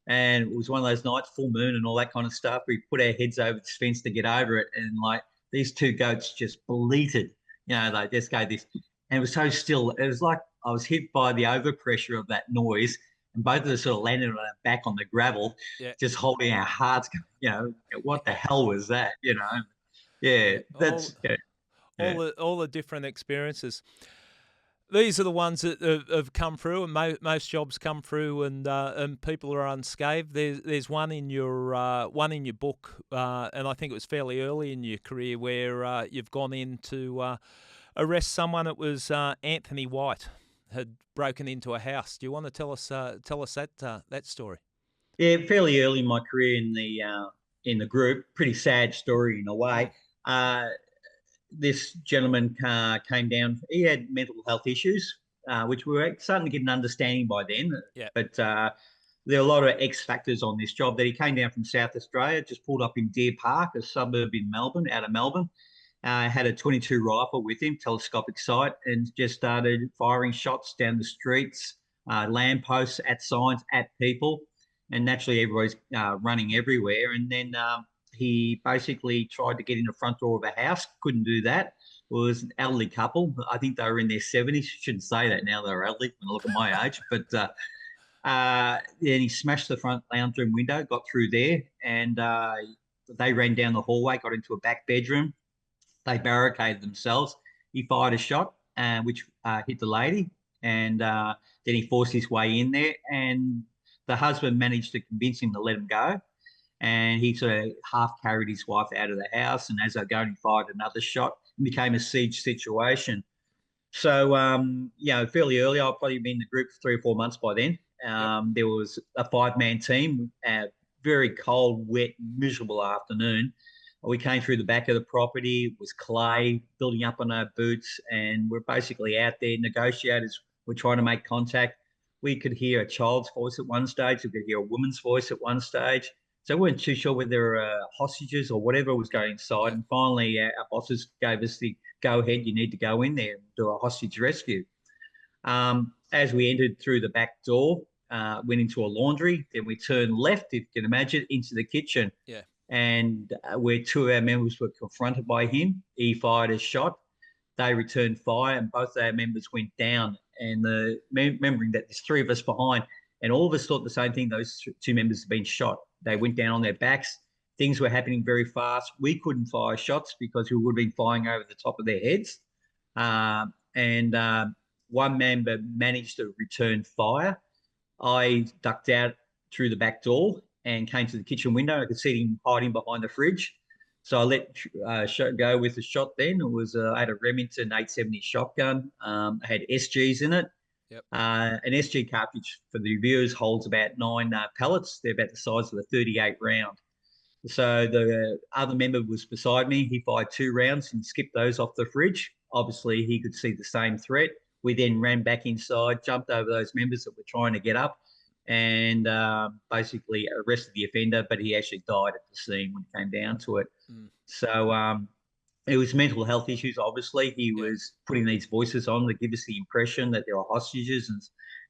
Speaker 1: And it was one of those nights, full moon and all that kind of stuff. We put our heads over this fence to get over it, and like these two goats just bleated. You know, they just gave this, and it was so still. It was like I was hit by the overpressure of that noise, and both of us sort of landed on our back on the gravel,
Speaker 2: yeah,
Speaker 1: just holding our hearts. You know, what the
Speaker 2: yeah,
Speaker 1: hell was that? You know, yeah,
Speaker 2: yeah.
Speaker 1: that's yeah,
Speaker 2: All
Speaker 1: yeah.
Speaker 2: the different experiences. These are the ones that have come through, and most jobs come through, and people are unscathed. There's one in your book, and I think it was fairly early in your career where you've gone in to arrest someone. It was Anthony White had broken into a house. Do you want to tell us that story?
Speaker 1: Yeah, fairly early in my career in the group. Pretty sad story in a way.
Speaker 2: Mm,
Speaker 1: Uh, this gentleman came down. He had mental health issues, which we were starting to get an understanding by then.
Speaker 2: yeah,
Speaker 1: But there are a lot of X factors on this job. That he came down from South Australia, just pulled up in Deer Park, a suburb in Melbourne, out of Melbourne. Had a 22 rifle with him, telescopic sight, and just started firing shots down the streets, lampposts, at signs, at people, and naturally everybody's running everywhere. And then he basically tried to get in the front door of a house, couldn't do that. It was an elderly couple. I think they were in their 70s. Shouldn't say that now, they're elderly when I look at my age. But then he smashed the front lounge room window, got through there, and they ran down the hallway, got into a back bedroom. They barricaded themselves. He fired a shot, which hit the lady, and then he forced his way in there. And the husband managed to convince him to let him go. And he sort of half carried his wife out of the house. And as they go, he fired another shot. It became a siege situation. So, fairly early, I've probably been in the group for 3 or 4 months by then.
Speaker 2: yep,
Speaker 1: There was a 5-man team, very cold, wet, miserable afternoon. We came through the back of the property. It was clay, building up on our boots, and we're basically out there. Negotiators were trying to make contact. We could hear a child's voice at one stage. We could hear a woman's voice at one stage. So we weren't too sure whether they were hostages or whatever was going inside.
Speaker 2: yep,
Speaker 1: And finally, our bosses gave us the go ahead. You need to go in there and do a hostage rescue. As we entered through the back door, went into a laundry. Then we turned left, if you can imagine, into the kitchen,
Speaker 2: yeah,
Speaker 1: and where two of our members were confronted by him. He fired a shot. They returned fire, and both our members went down. And remembering that there's three of us behind, and all of us thought the same thing. Those two members had been shot. They
Speaker 2: yeah,
Speaker 1: went down on their backs. Things were happening very fast. We couldn't fire shots because we would have been flying over the top of their heads. And one member managed to return fire. I ducked out through the back door and came to the kitchen window. I could see him hiding behind the fridge. So I let go with the shot then. It was I had a Remington 870 shotgun. I had SGs in it.
Speaker 2: yep,
Speaker 1: An SG cartridge for the viewers holds about 9 pellets. They're about the size of a 38 round. So the other member was beside me. He fired 2 rounds and skipped those off the fridge. Obviously, he could see the same threat. We then ran back inside, jumped over those members that were trying to get up, and basically arrested the offender. But he actually died at the scene when it came down to it.
Speaker 2: mm,
Speaker 1: So it was mental health issues. Obviously, he
Speaker 2: yeah,
Speaker 1: was putting these voices on to give us the impression that there are hostages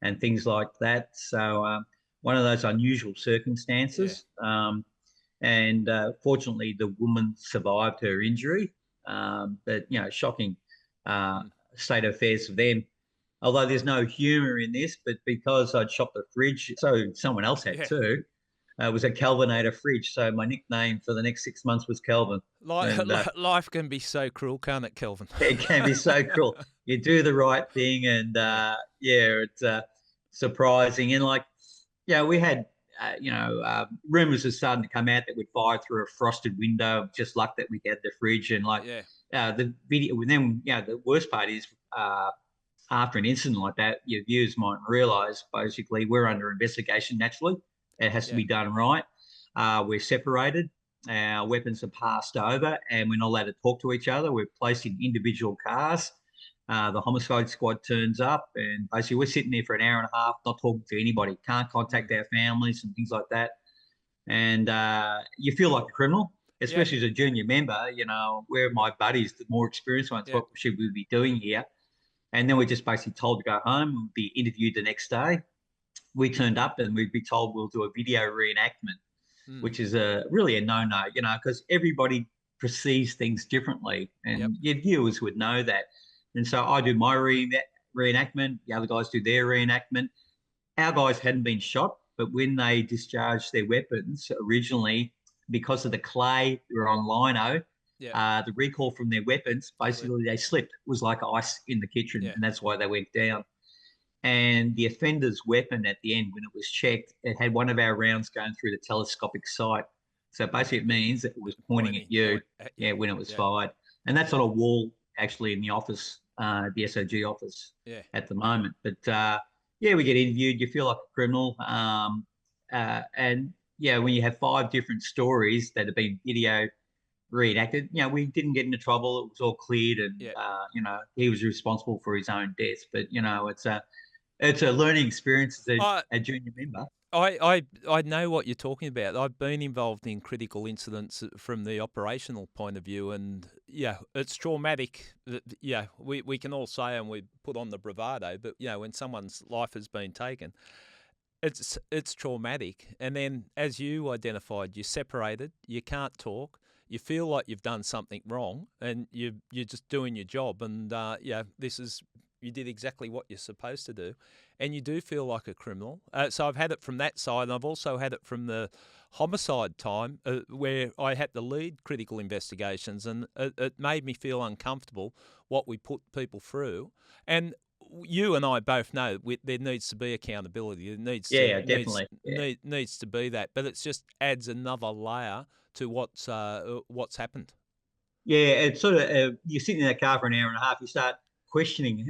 Speaker 1: and things like that. So one of those unusual
Speaker 2: yeah,
Speaker 1: circumstances. And fortunately, the woman survived her injury. But shocking uh,
Speaker 2: mm,
Speaker 1: state of affairs for them. Although there's no humour in this, but because I'd shot the fridge, so someone else had
Speaker 2: yeah,
Speaker 1: too. was a Kelvinator fridge. So my nickname for the next 6 months was Kelvin. And
Speaker 2: Life can be so cruel, can't it, Kelvin?
Speaker 1: it can be so cruel. You do the right thing, and
Speaker 2: Yeah,
Speaker 1: yeah, it's surprising. And like, yeah, we had, rumors are starting to come out that we'd fire through a frosted window. Just luck that we had the fridge, and like
Speaker 2: yeah,
Speaker 1: the video. And then, the worst part is, after an incident like that, your viewers mightn't realise. Basically, we're under investigation. Naturally, it has to
Speaker 2: yeah,
Speaker 1: be done right. We're separated. Our weapons are passed over, and we're not allowed to talk to each other. We're placed in individual cars. The homicide squad turns up, and basically we're sitting there for an hour and a half, not talking to anybody. Can't
Speaker 2: mm,
Speaker 1: contact our families and things like that. And you feel like a criminal,
Speaker 2: yeah,
Speaker 1: especially as a junior member. We're my buddies, the more experienced ones.
Speaker 2: yeah,
Speaker 1: What should we be doing here? And then we're just basically told to go home, be interviewed the next day. We turned up and we'd be told we'll do a video reenactment,
Speaker 2: mm,
Speaker 1: which is really a no-no, because everybody perceives things differently,
Speaker 2: yep,
Speaker 1: and your viewers would know that. And so I do my reenactment, the other guys do their reenactment. Our guys hadn't been shot, but when they discharged their weapons originally, because of the clay they were on lino,
Speaker 2: yep,
Speaker 1: the recoil from their weapons,
Speaker 2: slip,
Speaker 1: basically they slipped. It was like ice in the kitchen,
Speaker 2: yeah,
Speaker 1: and that's why they went down. And the offender's weapon at the end, when it was checked, it had one of our rounds going through the telescopic sight. So basically, it means that it was pointing at you,
Speaker 2: point at you,
Speaker 1: yeah, when it was
Speaker 2: yeah,
Speaker 1: fired. And that's on a wall actually in the office, the SOG office
Speaker 2: yeah,
Speaker 1: at the moment. But yeah, we get interviewed. You feel like a criminal, and yeah, when you have 5 different stories that have been video reenacted, we didn't get into trouble. It was all cleared, and
Speaker 2: yeah.
Speaker 1: he was responsible for his own death. But it's a learning experience as
Speaker 2: I,
Speaker 1: a junior member.
Speaker 2: I know what you're talking about. I've been involved in critical incidents from the operational point of view, and yeah, it's traumatic. Yeah, we can all say and we put on the bravado, but when someone's life has been taken, it's traumatic. And then, as you identified, you're separated. You can't talk. You feel like you've done something wrong, and you're just doing your job. And you did exactly what you're supposed to do, and you do feel like a criminal. So I've had it from that side, and I've also had it from the homicide time where I had to lead critical investigations, and it made me feel uncomfortable what we put people through. And you and I both know there needs to be accountability. There needs to
Speaker 1: Yeah, definitely. Yeah.
Speaker 2: needs to be that, but it just adds another layer to what's happened.
Speaker 1: Yeah, it's sort of you're sitting in that car for an hour and a half. You start questioning,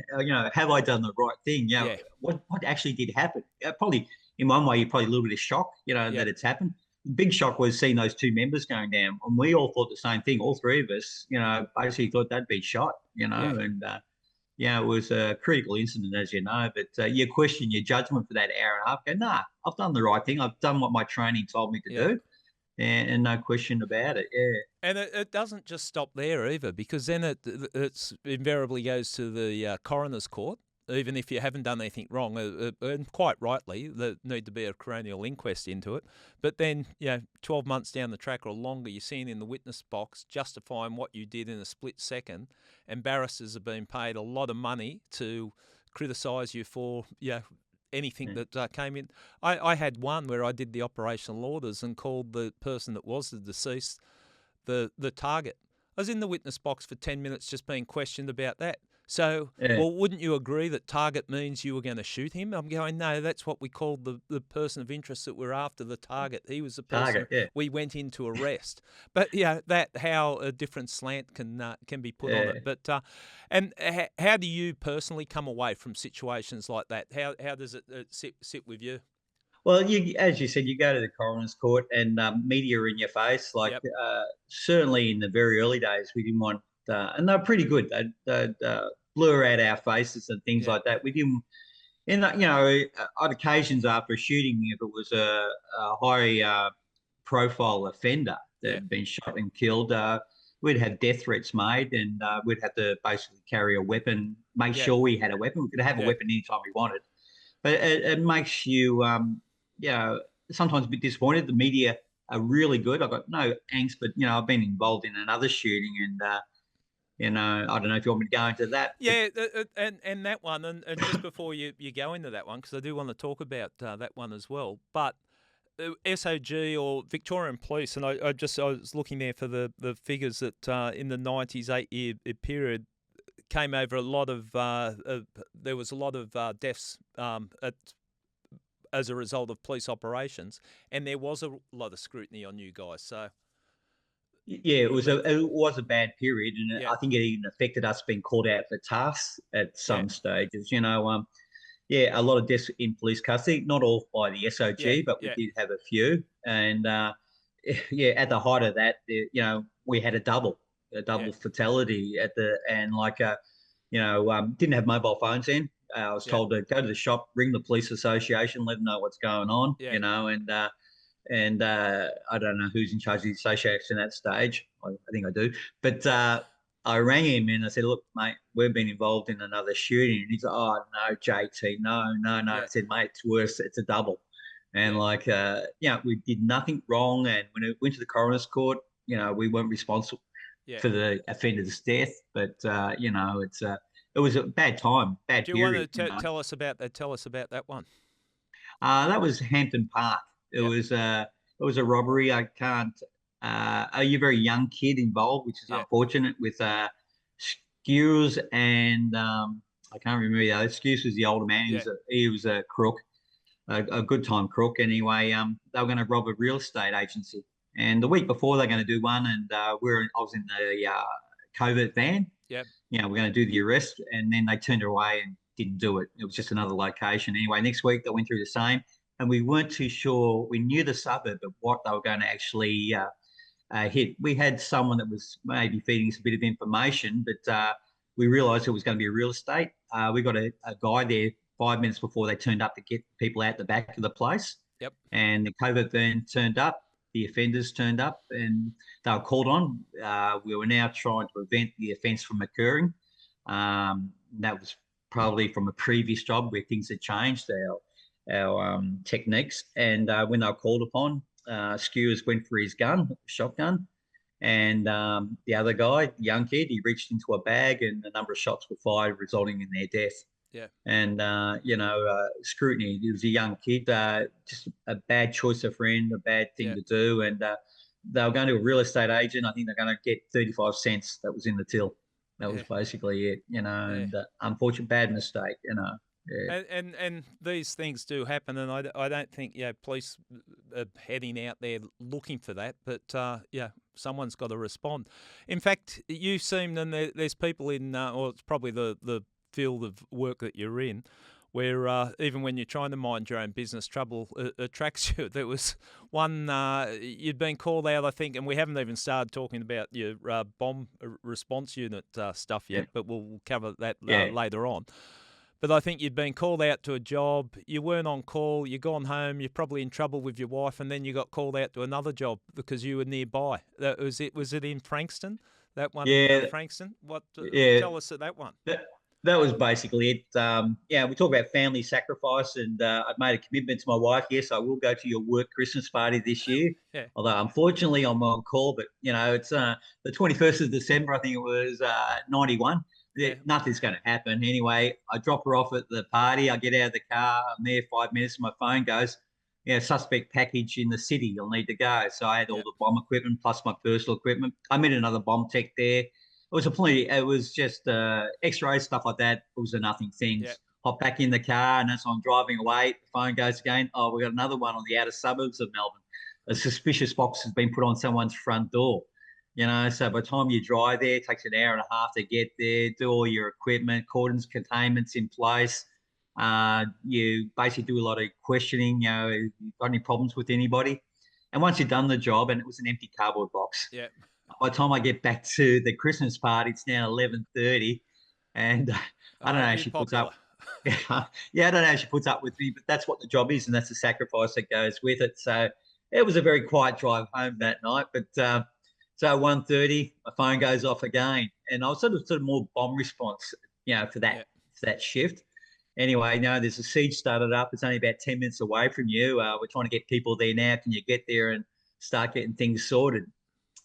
Speaker 1: have I done the right thing?
Speaker 2: Yeah,
Speaker 1: What actually did happen? Probably in one way, you're probably a little bit of shock,
Speaker 2: yep,
Speaker 1: that it's happened. The big shock was seeing those 2 members going down, and we all thought the same thing. All 3 of us, basically thought they'd be shot,
Speaker 2: yeah.
Speaker 1: and it was a critical incident, as you know. But you question your judgment for that hour and a half. Go, nah, I've done the right thing. I've done what my training told me to
Speaker 2: Yeah.
Speaker 1: do, and no question about it. Yeah.
Speaker 2: And it doesn't just stop there either, because then it's invariably goes to the coroner's court, even if you haven't done anything wrong, and quite rightly, there need to be a coronial inquest into it. But then, 12 months down the track or longer, you're seen in the witness box justifying what you did in a split second, and barristers have been paid a lot of money to criticise you for, anything that came in. I had one where I did the operational orders and called the person that was the deceased the target. I was in the witness box for 10 minutes just being questioned about that. So,
Speaker 1: Yeah.
Speaker 2: well, wouldn't you agree that target means you were going to shoot him? I'm going, no, that's what we called the person of interest that we're after, the target. He was the person
Speaker 1: Target. Yeah.
Speaker 2: we went in to arrest. But that how a different slant can be put on
Speaker 1: Yeah.
Speaker 2: it. But and how do you personally come away from situations like that? How does it sit with you?
Speaker 1: Well, as you said, you go to the coroner's court and media are in your face. Like
Speaker 2: Yep.
Speaker 1: certainly in the very early days, we didn't want, and they're pretty good. They'd blur out our faces and things
Speaker 2: Yeah.
Speaker 1: like that. We didn't, and on occasions after a shooting, if it was a high profile offender that
Speaker 2: Yeah.
Speaker 1: had been shot and killed, we'd have death threats made, and we'd have to basically carry a weapon, make
Speaker 2: Yeah.
Speaker 1: sure we had a weapon. We could have a
Speaker 2: Yeah.
Speaker 1: weapon anytime we wanted, but it makes you, sometimes a bit disappointed. The media are really good. I've got no angst, but I've been involved in another shooting, and I don't know if you want me to go into that, but
Speaker 2: Yeah, and that one, and just before you go into that one, because I do want to talk about that one as well. But SOG or Victorian Police, and I was looking there for the figures that in the 90s 8-year period came over a lot of there was a lot of deaths as a result of police operations, and there was a lot of scrutiny on you guys. So
Speaker 1: Yeah, it was a bad period, and
Speaker 2: yeah,
Speaker 1: I think it even affected us being called out for tasks at
Speaker 2: yeah,
Speaker 1: some stages. Yeah, a lot of deaths in police custody, not all by the
Speaker 2: yeah,
Speaker 1: SOG, but we
Speaker 2: yeah,
Speaker 1: did have a few. And yeah, at the height of that, we had a
Speaker 2: yeah,
Speaker 1: double fatality at the and didn't have mobile phones then. I was
Speaker 2: yeah,
Speaker 1: told to go to the shop, ring the police association, let them know what's going on,
Speaker 2: yeah,
Speaker 1: and I don't know who's in charge of the association at that stage. I think I do, but
Speaker 2: yeah,
Speaker 1: I rang him and I said, "Look, mate, we've been involved in another shooting." And he's like, "Oh no, JT, no, no, no." I
Speaker 2: yeah,
Speaker 1: said, "Mate, it's worse. It's a double." And
Speaker 2: yeah,
Speaker 1: we did nothing wrong. And when it went to the coroner's court, we weren't responsible
Speaker 2: yeah.
Speaker 1: for the offender's death. But it was a bad time, bad
Speaker 2: Do you want
Speaker 1: period.
Speaker 2: to tell us about that? Tell us about that one.
Speaker 1: That was Hampton Park. It
Speaker 2: Yeah,
Speaker 1: was a robbery. I can't. You're a very young kid involved, which is
Speaker 2: yeah,
Speaker 1: unfortunate. With Skewers and I can't remember the other. Skewers was the older man.
Speaker 2: yeah,
Speaker 1: He was a crook, a good time crook. Anyway, they were going to rob a real estate agency, and the week before they're going to do one, and I was in the covert van.
Speaker 2: yeah,
Speaker 1: We're going to do the arrest, and then they turned away and didn't do it. It was just another location. Anyway, next week they went through the same, and we weren't too sure. We knew the suburb of what they were going to actually hit. We had someone that was maybe feeding us a bit of information, but we realised it was going to be a real estate. We got a guy there 5 minutes before they turned up to get people out the back of the place,
Speaker 2: yep,
Speaker 1: and the covert van turned up. The offenders turned up, and they were called on. We were now trying to prevent the offence from occurring. That was probably from a previous job where things had changed our techniques. And when they were called upon, Skewers went for his shotgun, and the other guy, young kid, he reached into a bag, and a number of shots were fired, resulting in their death.
Speaker 2: yeah,
Speaker 1: And scrutiny. He was a young kid, just a bad choice of friend, a bad thing
Speaker 2: yeah,
Speaker 1: to do. And they were going to a real estate agent. I think they're going to get 35 cents that was in the till. That was
Speaker 2: yeah,
Speaker 1: basically it,
Speaker 2: yeah.
Speaker 1: and unfortunate bad mistake, Yeah.
Speaker 2: And these things do happen, and I don't think police are heading out there looking for that, but someone's got to respond. In fact, you seem, and there's people in, or it's probably the field of work that you're in, where even when you're trying to mind your own business, trouble attracts you. There was one, you'd been called out, I think, and we haven't even started talking about your bomb response unit stuff
Speaker 1: Yeah.
Speaker 2: yet, but we'll cover that
Speaker 1: Yeah.
Speaker 2: later on. But I think you'd been called out to a job, you weren't on call, you've gone home, you're probably in trouble with your wife, and then you got called out to another job because you were nearby. Was it in Frankston? That one in
Speaker 1: Yeah.
Speaker 2: Frankston? What?
Speaker 1: Yeah.
Speaker 2: Tell us that one.
Speaker 1: That was basically it. We talk about family sacrifice, and I've made a commitment to my wife. Yes, I will go to your work Christmas party this year.
Speaker 2: Yeah,
Speaker 1: Although unfortunately I'm on call, but it's the 21st of December. I think it was 91.
Speaker 2: yeah,
Speaker 1: Nothing's going to happen anyway. I drop her off at the party. I get out of the car. I'm there 5 minutes. My phone goes, suspect package in the city. You'll need to go. So I had all
Speaker 2: yeah,
Speaker 1: the bomb equipment plus my personal equipment. I met another bomb tech there. It was just X-rays, stuff like that. It was a nothing thing.
Speaker 2: yeah,
Speaker 1: Hop back in the car, and as I'm driving away, the phone goes again. Oh, we got another one on the outer suburbs of Melbourne. A suspicious box has been put on someone's front door. So by the time you drive there, it takes an hour and a half to get there, do all your equipment, cordons, containments in place. You basically do a lot of questioning. You got any problems with anybody? And once you've done the job, and it was an empty cardboard box,
Speaker 2: yeah.
Speaker 1: by the time I get back to the Christmas party, it's now 11:30, and I don't know how
Speaker 2: You're
Speaker 1: she puts
Speaker 2: popular.
Speaker 1: up. Yeah, I don't know how she puts up with me, but that's what the job is, and that's the sacrifice that goes with it. So it was a very quiet drive home that night. But so 1:30, my phone goes off again, and I was sort of more bomb response, for
Speaker 2: Yeah,
Speaker 1: that shift. Anyway, there's a siege started up. It's only about 10 minutes away from you. We're trying to get people there now. Can you get there and start getting things sorted?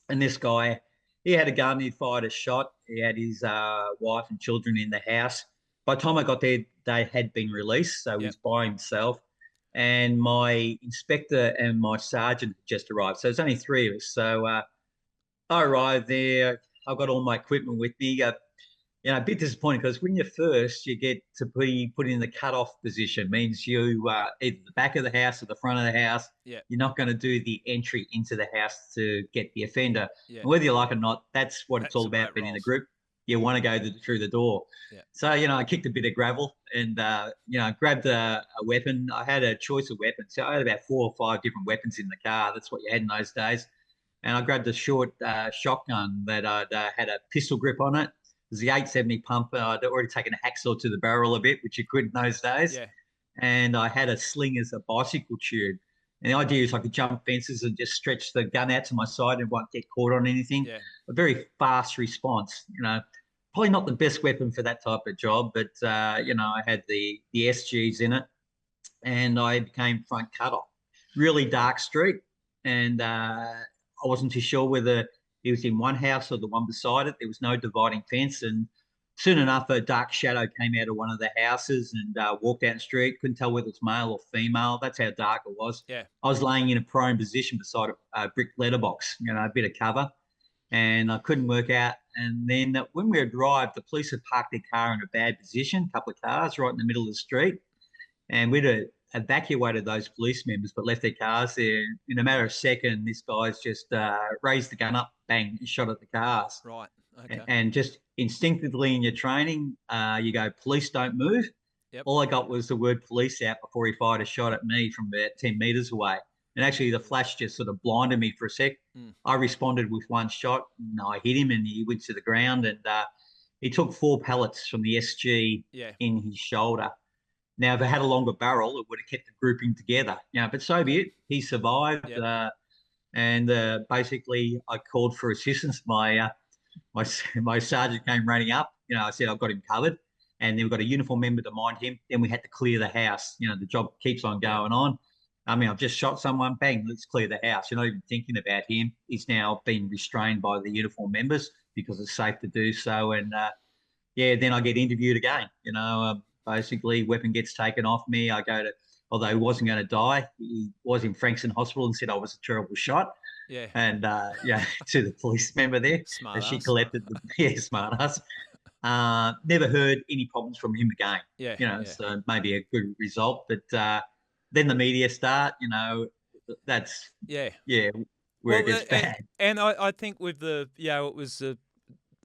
Speaker 1: And this guy, he had a gun. He fired a shot. He had his wife and children in the house. By the time I got there, they had been released, so he
Speaker 2: yeah,
Speaker 1: was by himself. and my inspector and my sergeant just arrived. So there's only three of us. So I arrived there. I've got all my equipment with me. A bit disappointing because when you're first, you get to be put in the cut-off position. Means you either the back of the house or the front of the house.
Speaker 2: Yeah.
Speaker 1: You're not going to do the entry into the house to get the offender.
Speaker 2: Yeah.
Speaker 1: And whether you like it or not, that's what it's
Speaker 2: That's
Speaker 1: all
Speaker 2: the way
Speaker 1: about
Speaker 2: it
Speaker 1: being in a
Speaker 2: rolls.
Speaker 1: group. You want to go through the door.
Speaker 2: Yeah.
Speaker 1: So, I kicked a bit of gravel and, grabbed a weapon. I had a choice of weapons. So I had about 4 or 5 different weapons in the car. That's what you had in those days. And I grabbed a short shotgun that had a pistol grip on it. It was the 870 pump. I'd already taken a hacksaw to the barrel a bit, which you could in those days.
Speaker 2: Yeah.
Speaker 1: And I had a sling as a bicycle tube. And the idea is I could jump fences and just stretch the gun out to my side and won't get caught on anything.
Speaker 2: Yeah.
Speaker 1: A very fast response. Probably not the best weapon for that type of job, but I had the SGs in it, and I became front cutoff. Really dark street, and I wasn't too sure whether it was in one house or the one beside it. There was no dividing fence, and soon enough, a dark shadow came out of one of the houses and walked down the street. Couldn't tell whether it's male or female. That's how dark it was.
Speaker 2: Yeah.
Speaker 1: I was laying in a prone position beside a brick letterbox, a bit of cover, and I couldn't work out. And then when we arrived, the police had parked their car in a bad position, a couple of cars right in the middle of the street, and we'd evacuated those police members, but left their cars there. In a matter of seconds, this guy's just raised the gun up, bang, and shot at the cars.
Speaker 2: Right. Okay.
Speaker 1: And just instinctively in your training, you go, police don't move.
Speaker 2: Yep.
Speaker 1: All I got was the word police out before he fired a shot at me from about 10 meters away. And actually, the flash just sort of blinded me for a sec. I responded with one shot, and I hit him, and he went to the ground. And he took 4 pellets from the SG in his shoulder. Now, if it had a longer barrel, it would have kept the grouping together. But so be it. He survived.
Speaker 2: Yep.
Speaker 1: And basically, I called for assistance. My sergeant came running up. I said, I've got him covered. And then we've got a uniform member to mind him. Then we had to clear the house. The job keeps on going on. I've just shot someone, bang, let's clear the house. You're not even thinking about him. He's now been restrained by the uniform members because it's safe to do so. And then I get interviewed again. Basically, weapon gets taken off me. I go to, although he wasn't going to die, he was in Frankston Hospital and said I was a terrible shot.
Speaker 2: Yeah.
Speaker 1: And to the police member there,
Speaker 2: Smart
Speaker 1: she
Speaker 2: ass.
Speaker 1: collected smart ass. Never heard any problems from him again.
Speaker 2: Yeah.
Speaker 1: So maybe a good result. But then the media start. That's where it gets bad.
Speaker 2: And I think with the it was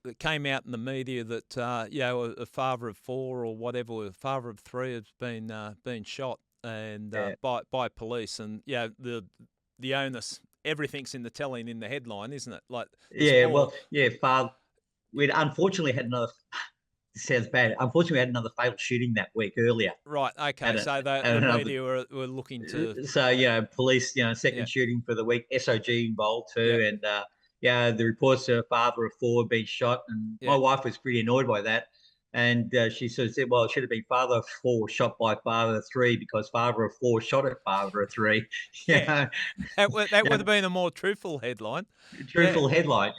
Speaker 2: it came out in the media that a father of 4 or whatever, a father of 3 has been shot and by police, and the onus, everything's in the telling in the headline, isn't it? Like
Speaker 1: father. We'd unfortunately had another. It sounds bad. Unfortunately, we had another fatal shooting that week earlier.
Speaker 2: Right. Okay. So the media were looking to.
Speaker 1: So police. Second shooting for the week. SOG involved too, and the reports of a father of 4 being shot, and my wife was pretty annoyed by that. And she sort of said, well, it should have been father of 4 shot by father of 3 because father of 4 shot at father of 3.
Speaker 2: That would have been a more truthful headline.
Speaker 1: Headline,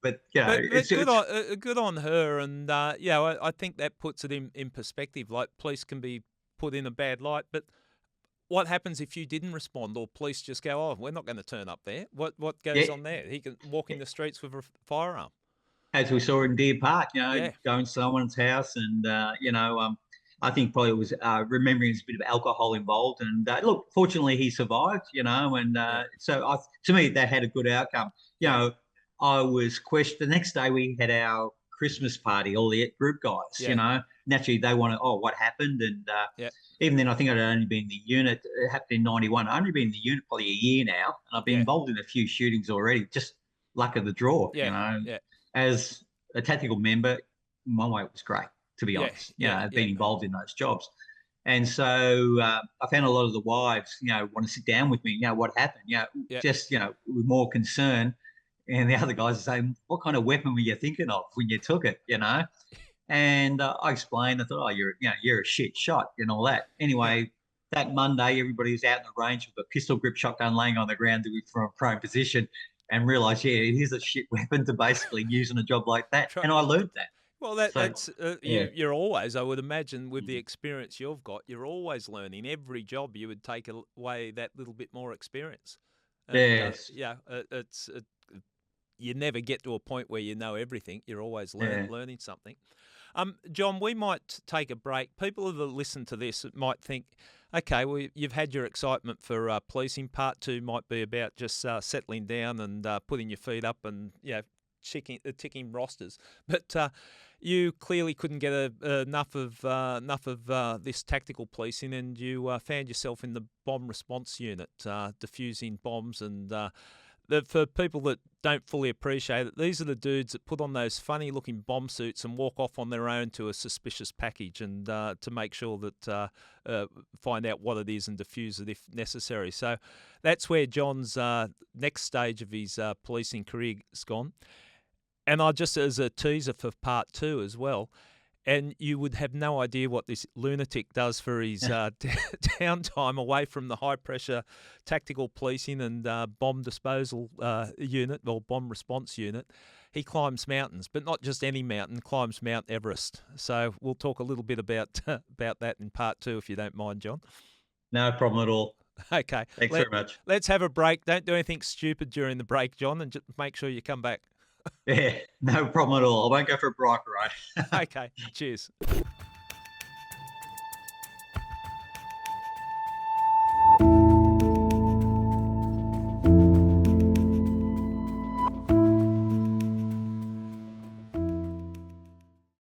Speaker 1: But it's
Speaker 2: good on her, and I think that puts it in perspective. Like, police can be put in a bad light, but what happens if you didn't respond, or police just go, "Oh, we're not going to turn up there"? What goes on there? He can walk in the streets with a firearm,
Speaker 1: as we saw in Deer Park. Going to someone's house, and I think probably it was remembering there's a bit of alcohol involved. And look, fortunately, he survived. And so to me, that had a good outcome. I was questioned. The next day we had our Christmas party, all the group guys, naturally they want to, what happened? And even then I think I'd only been in the unit, it happened in 91. I've only been in the unit probably a year now. And I've been involved in a few shootings already, just luck of the draw, As a tactical member, in one way it was great, to be honest. I've been involved in those jobs. And so I found a lot of the wives, want to sit down with me, what happened, just, with more concern. And the other guys are saying, what kind of weapon were you thinking of when you took it, And I explained, I thought, you're a shit shot and all that. Anyway, that Monday, everybody was out in the range with a pistol grip shotgun laying on the ground from a prone position and realised, it is a shit weapon to basically use in a job like that. And I learned that.
Speaker 2: Well,
Speaker 1: So
Speaker 2: that's
Speaker 1: yeah,
Speaker 2: you're always, I would imagine, with the experience you've got, you're always learning. Every job you would take away that little bit more experience, and
Speaker 1: yes,
Speaker 2: yeah, you never get to a point where you know everything. You're always
Speaker 1: yeah,
Speaker 2: learning something. John, we might take a break. People that listen to this might think, okay, well, you've had your excitement for policing. Part two might be about just settling down and putting your feet up and ticking rosters. But you clearly couldn't get enough of this tactical policing, and you found yourself in the bomb response unit, defusing bombs and. For people that don't fully appreciate it, these are the dudes that put on those funny-looking bomb suits and walk off on their own to a suspicious package and to make sure that find out what it is and defuse it if necessary. So that's where John's next stage of his policing career has gone. And I just, as a teaser for part two as well, and you would have no idea what this lunatic does for his downtime away from the high pressure tactical policing and bomb disposal unit or bomb response unit. He climbs mountains, but not just any mountain, climbs Mount Everest. So we'll talk a little bit about about that in part two, if you don't mind, John.
Speaker 1: no problem at all.
Speaker 2: Okay,
Speaker 1: Thanks very much.
Speaker 2: let's have a break. Don't do anything stupid during the break, John, and just make sure you come back.
Speaker 1: Yeah, no problem at all. I won't go for a bike ride.
Speaker 2: Okay, cheers.